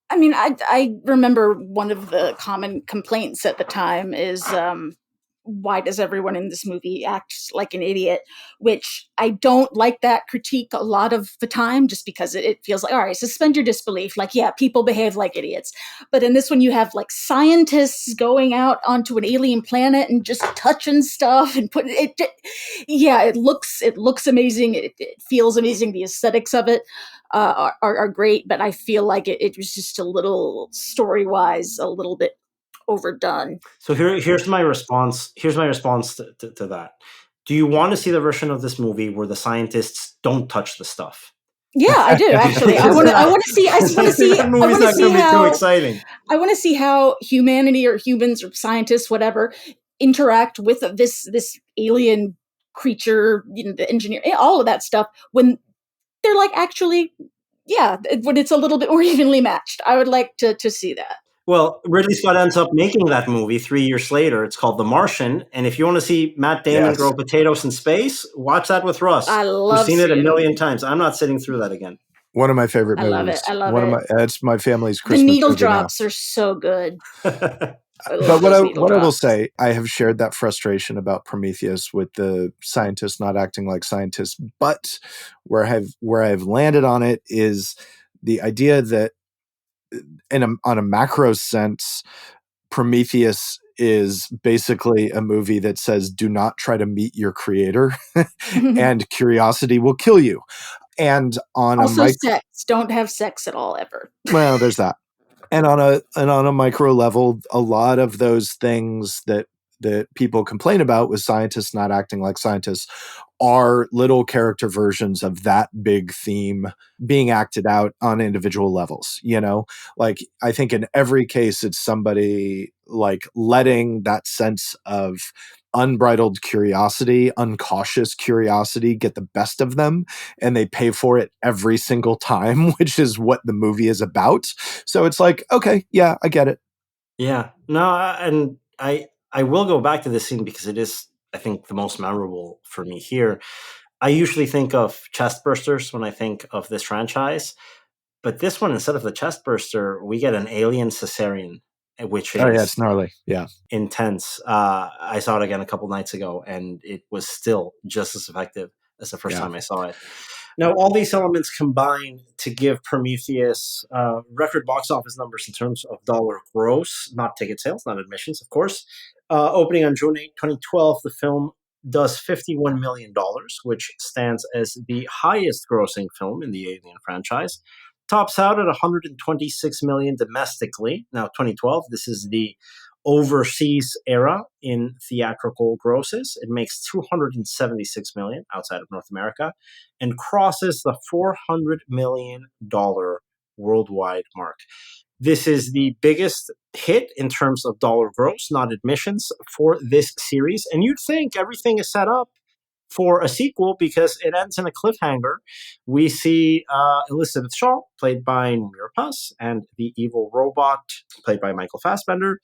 I mean, I remember one of the common complaints at the time is why does everyone in this movie act like an idiot? Which I don't like that critique a lot of the time, just because it feels like, all right, suspend your disbelief. Like, yeah, people behave like idiots. But in this one, you have like scientists going out onto an alien planet and just touching stuff and putting it. Yeah, it looks amazing. It feels amazing. The aesthetics of it are great, but I feel like it was just a little story-wise a little bit overdone. So here's my response. Here's my response to that. Do you want to see the version of this movie where the scientists don't touch the stuff? Yeah, I do actually. I want to see. That movie's not going to be too exciting. I want to see how humanity or humans or scientists, whatever, interact with this alien creature, the engineer, all of that stuff when they're like actually, yeah, when it's a little bit more evenly matched. I would like to see that. Well, Ridley Scott ends up making that movie 3 years later. It's called The Martian. And if you want to see Matt Damon grow potatoes in space, watch that with Russ. I love We've seen it a million times. I'm not sitting through that again. One of my favorite movies. I love it. It's my family's Christmas The needle movie drops now. are so good. But what I will say, I have shared that frustration about Prometheus with the scientists not acting like scientists. But where I've landed on it is the idea that on a macro sense, Prometheus is basically a movie that says, do not try to meet your creator and curiosity will kill you. And sex. Don't have sex at all ever. Well, there's that. And on a micro level, a lot of those things that people complain about with scientists not acting like scientists are little character versions of that big theme being acted out on individual levels. Like I think in every case, it's somebody like letting that sense of unbridled curiosity, uncautious curiosity get the best of them, and they pay for it every single time, which is what the movie is about. So it's like, okay, yeah, I get it. Yeah, no, and I will go back to this scene because it is, I think, the most memorable for me here. I usually think of chest bursters when I think of this franchise, but this one, instead of the chest burster, we get an alien cesarean, which is it's gnarly. Yeah, intense. I saw it again a couple nights ago, and it was still just as effective as the first time I saw it. Now, all these elements combine to give Prometheus record box office numbers in terms of dollar gross, not ticket sales, not admissions, of course. Opening on June 8, 2012, the film does $51 million, which stands as the highest grossing film in the Alien franchise. Tops out at $126 million domestically. Now, 2012, this is the overseas era in theatrical grosses. It makes $276 million outside of North America and crosses the $400 million worldwide mark. This is the biggest hit in terms of dollar gross, not admissions, for this series. And you'd think everything is set up for a sequel because it ends in a cliffhanger. We see Elizabeth Shaw, played by Noomi Rapace, and the evil robot, played by Michael Fassbender,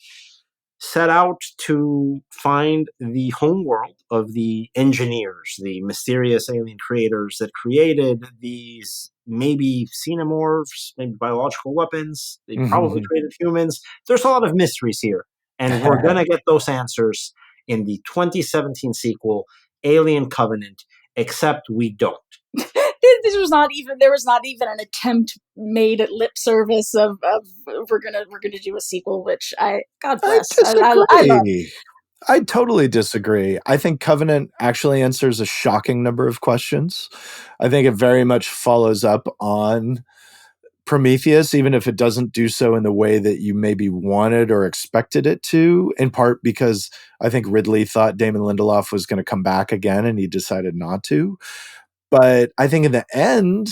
set out to find the homeworld of the engineers, the mysterious alien creators that created these maybe xenomorphs, maybe biological weapons. They probably created humans. There's a lot of mysteries here, and we're going to get those answers in the 2017 sequel, Alien Covenant, except we don't. There was not even an attempt made at lip service of we're gonna do a sequel, which God bless. I love. I totally disagree. I think Covenant actually answers a shocking number of questions. I think it very much follows up on Prometheus, even if it doesn't do so in the way that you maybe wanted or expected it to, in part because I think Ridley thought Damon Lindelof was going to come back again and he decided not to. But I think in the end,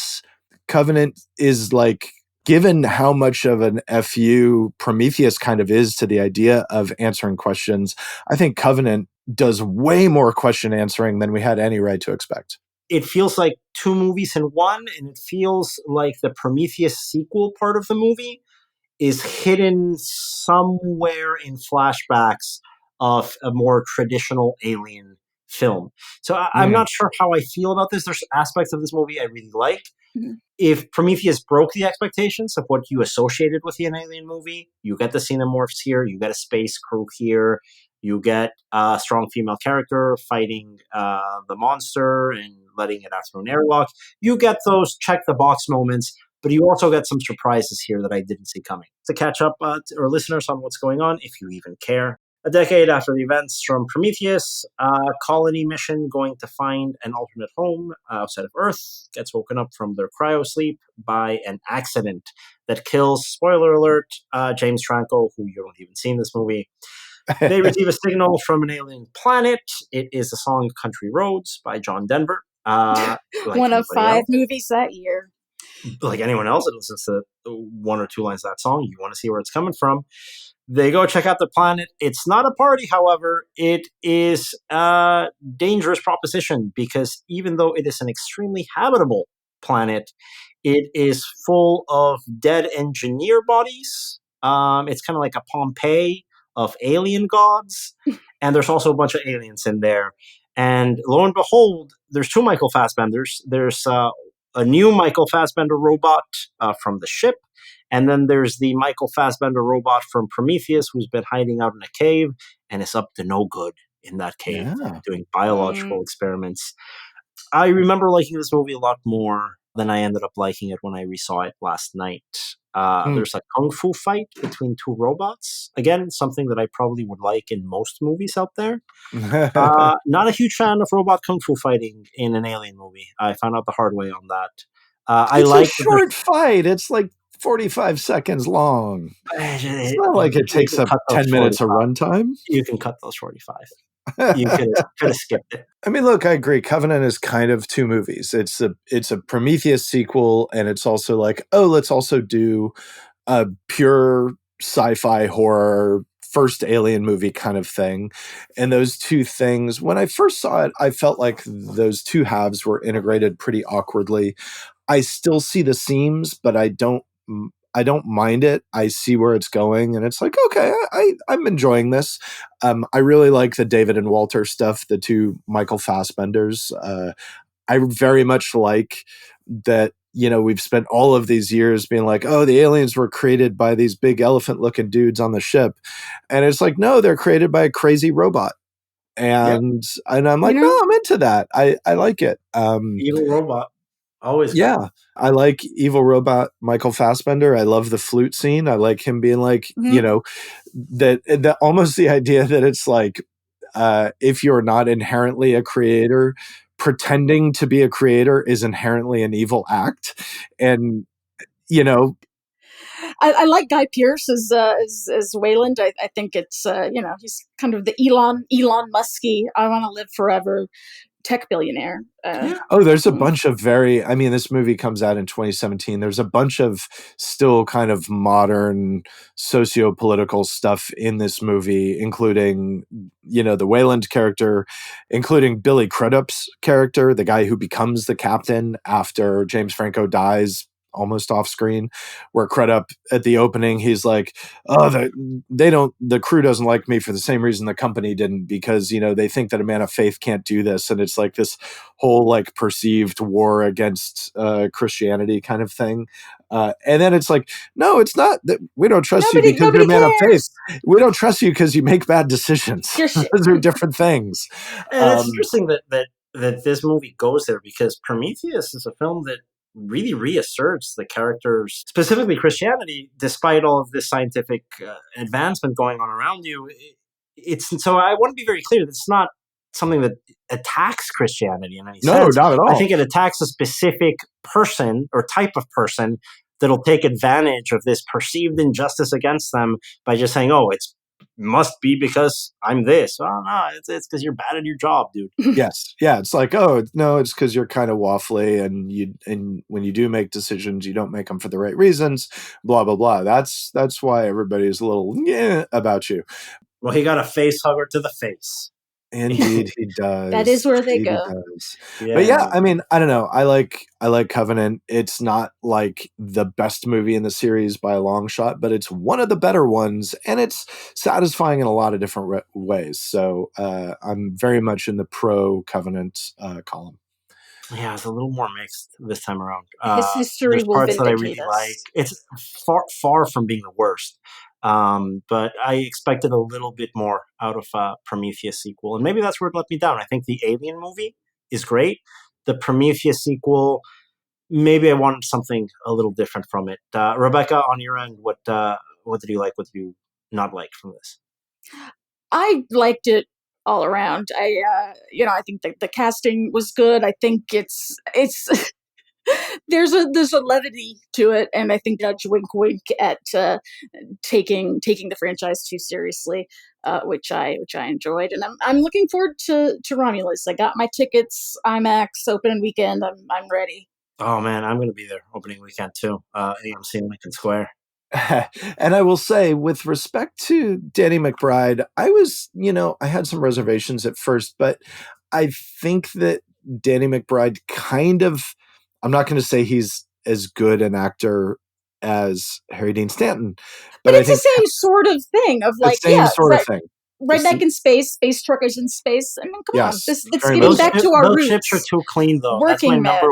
Covenant is like, given how much of an FU Prometheus kind of is to the idea of answering questions, I think Covenant does way more question answering than we had any right to expect. It feels like two movies in one, and it feels like the Prometheus sequel part of the movie is hidden somewhere in flashbacks of a more traditional Alien film. So I'm not sure how I feel about this. There's aspects of this movie I really like. Mm-hmm. If Prometheus broke the expectations of what you associated with an Alien movie, you get the xenomorphs here, you get a space crew here, you get a strong female character fighting the monster and letting it out through an airlock. You get those check-the-box moments, but you also get some surprises here that I didn't see coming. To catch up to our listeners on what's going on, if you even care. A decade after the events from Prometheus, a colony mission going to find an alternate home outside of Earth gets woken up from their cryosleep by an accident that kills, spoiler alert, James Franco, who you don't even see in this movie. They receive a signal from an alien planet. It is the song Country Roads by John Denver. Like one of 5 movies that year. Like anyone else that listens to 1 or 2 lines of that song, you want to see where it's coming from. They go check out the planet. It's not a party, however. It is a dangerous proposition because even though it is an extremely habitable planet, it is full of dead engineer bodies. It's kind of like a Pompeii of alien gods. And there's also a bunch of aliens in there. And lo and behold, there's 2 Michael Fassbenders. There's a new Michael Fassbender robot from the ship. And then there's the Michael Fassbender robot from Prometheus who's been hiding out in a cave and is up to no good in that cave doing biological experiments. I remember liking this movie a lot more than I ended up liking it when I resaw it last night. There's a kung fu fight between 2 robots. Again, something that I probably would like in most movies out there. Not a huge fan of robot kung fu fighting in an Alien movie. I found out the hard way on that. It's a short fight. It's like 45 seconds long. It's not like it takes up 10 minutes of runtime. You can cut those 45. You could have skipped it. I mean, look, I agree. Covenant is kind of 2 movies. It's a Prometheus sequel, and it's also like, oh, let's also do a pure sci-fi horror first Alien movie kind of thing. And those 2 things, when I first saw it, I felt like those 2 halves were integrated pretty awkwardly. I still see the seams, but I don't mind it. I see where it's going, and it's like, okay, I'm enjoying this. I really like the David and Walter stuff, the 2 Michael Fassbenders. I very much like that, we've spent all of these years being like, oh, the aliens were created by these big elephant-looking dudes on the ship. And it's like, no, they're created by a crazy robot. And I'm like, no, I'm into that. I like it. Evil robot. Always. Yeah. I like evil robot Michael Fassbender. I love the flute scene. I like him being like, that almost the idea that it's like, if you're not inherently a creator, pretending to be a creator is inherently an evil act. And, I like Guy Pearce as Wayland. I think it's, he's kind of the Elon Musky, I want to live forever tech billionaire. There's a bunch of this movie comes out in 2017. There's a bunch of still kind of modern socio-political stuff in this movie, including, the Wayland character, including Billy Crudup's character, the guy who becomes the captain after James Franco dies almost off screen, where Crudup at the opening, he's like, oh, the crew doesn't like me for the same reason the company didn't, because, they think that a man of faith can't do this. And it's like this whole like perceived war against Christianity kind of thing. And then it's like, no, it's not that we don't trust you because you're a man of faith. We don't trust you because you make bad decisions. Those are different things. And it's interesting that this movie goes there, because Prometheus is a film that really reasserts the characters, specifically Christianity, despite all of this scientific advancement going on around you. So I want to be very clear. It's not something that attacks Christianity in any sense. No, not at all. I think it attacks a specific person or type of person that'll take advantage of this perceived injustice against them by just saying, oh, it's must be because I'm this. Oh, no, it's because you're bad at your job, dude. Yes. Yeah. It's like, oh, no, it's because you're kind of waffly, and when you do make decisions, you don't make them for the right reasons, blah, blah, blah. That's why everybody's a little about you. Well, he got a face hugger to the face. Indeed, he does. That is where they Indeed, go. he does. Yeah. But yeah, I mean, I don't know. I like Covenant. It's not like the best movie in the series by a long shot, but it's one of the better ones, and it's satisfying in a lot of different ways. So I'm very much in the pro Covenant column. Yeah, it's a little more mixed this time around. His history There's will parts that I vindicate really us. like. It's far from being the worst. But I expected a little bit more out of Prometheus sequel. And maybe that's where it let me down. I think the Alien movie is great. The Prometheus sequel, maybe I wanted something a little different from it. Rebecca, on your end, what did you like? What did you not like from this? I liked it all around. I think the casting was good. I think it's there's a levity to it, and I think Judge Wink Wink at taking the franchise too seriously, which I enjoyed, and I'm looking forward to Romulus. I got my tickets, IMAX opening weekend. I'm ready. Oh man, I'm going to be there opening weekend too. AMC in Lincoln Square. And I will say, with respect to Danny McBride, I had some reservations at first, but I think that Danny McBride I'm not going to say he's as good an actor as Harry Dean Stanton, but it's the same sort of thing of like, of thing. Redneck in space truckers in space. I mean, come on, it's getting those back to our roots. Those ships are too clean, though. Working That's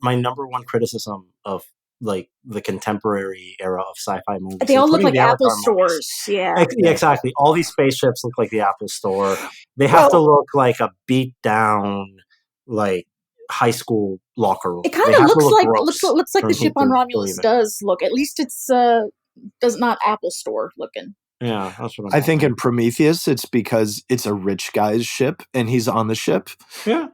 my number one criticism of like the contemporary era of sci-fi movies. They all look like Apple stores. Yeah, exactly. All these spaceships look like the Apple store. They have to look like a beat down, like high school locker room. It kind of looks like the ship on Romulus does look. At least it's does not Apple store looking. Yeah, that's what I think in Prometheus, it's because it's a rich guy's ship and he's on the ship. Yeah.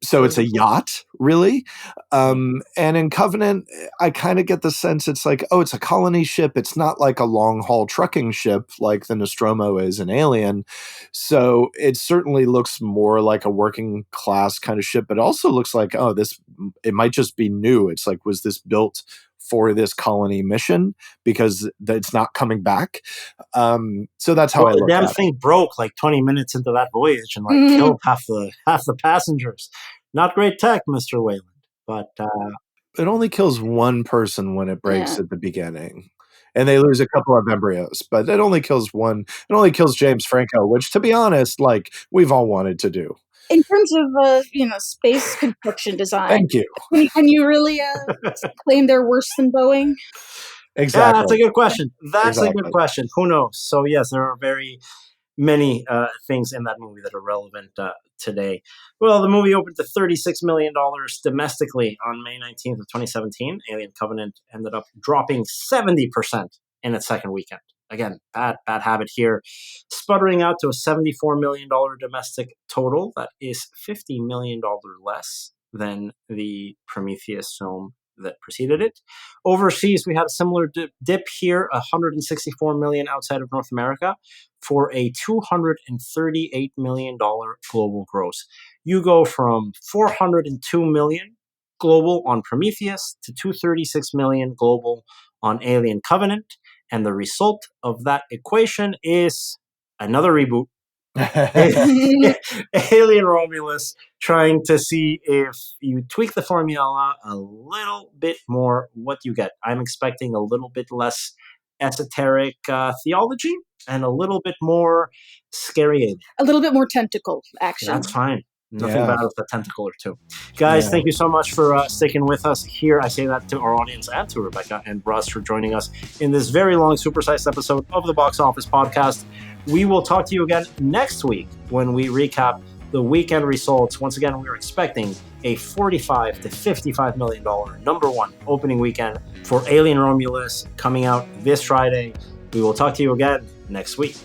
So it's a yacht, really. And in Covenant, I kind of get the sense it's like, oh, it's a colony ship. It's not like a long haul trucking ship like the Nostromo is in Alien. So it certainly looks more like a working class kind of ship, but also looks like, oh, it might just be new. It's like, was this built for this colony mission because it's not coming back? So that's how I look at it. The damn thing broke like 20 minutes into that voyage and like killed half the passengers. Not great tech, Mr. Wayland, but it only kills one person when it breaks at the beginning, and they lose a couple of embryos. But it only kills one. It only kills James Franco, which, to be honest, like we've all wanted to do. In terms of space construction design, thank you. Can you really claim they're worse than Boeing? Exactly. Yeah, that's a good question. A good question. Who knows? So yes, there are very many things in that movie that are relevant today. Well, the movie opened to $36 million domestically on May 19th of 2017. Alien Covenant ended up dropping 70% in its second weekend. Again, bad habit here. Sputtering out to a $74 million domestic total. That is $50 million less than the Prometheus film that preceded it. Overseas, we had a similar dip here, $164 million outside of North America for a $238 million global gross. You go from $402 million global on Prometheus to $236 million global on Alien Covenant. And the result of that equation is another reboot. Alien Romulus, trying to see if you tweak the formula a little bit more, what you get. I'm expecting a little bit less esoteric theology and a little bit more scary alien. A little bit more tentacle action. That's fine. Nothing bad with a tentacle or two. Guys, thank you so much for sticking with us here. I say that to our audience and to Rebecca and Russ for joining us in this very long, supersized episode of the Box Office Podcast. We will talk to you again next week when we recap the weekend results. Once again, we're expecting a $45 to $55 million number one opening weekend for Alien Romulus coming out this Friday. We will talk to you again next week.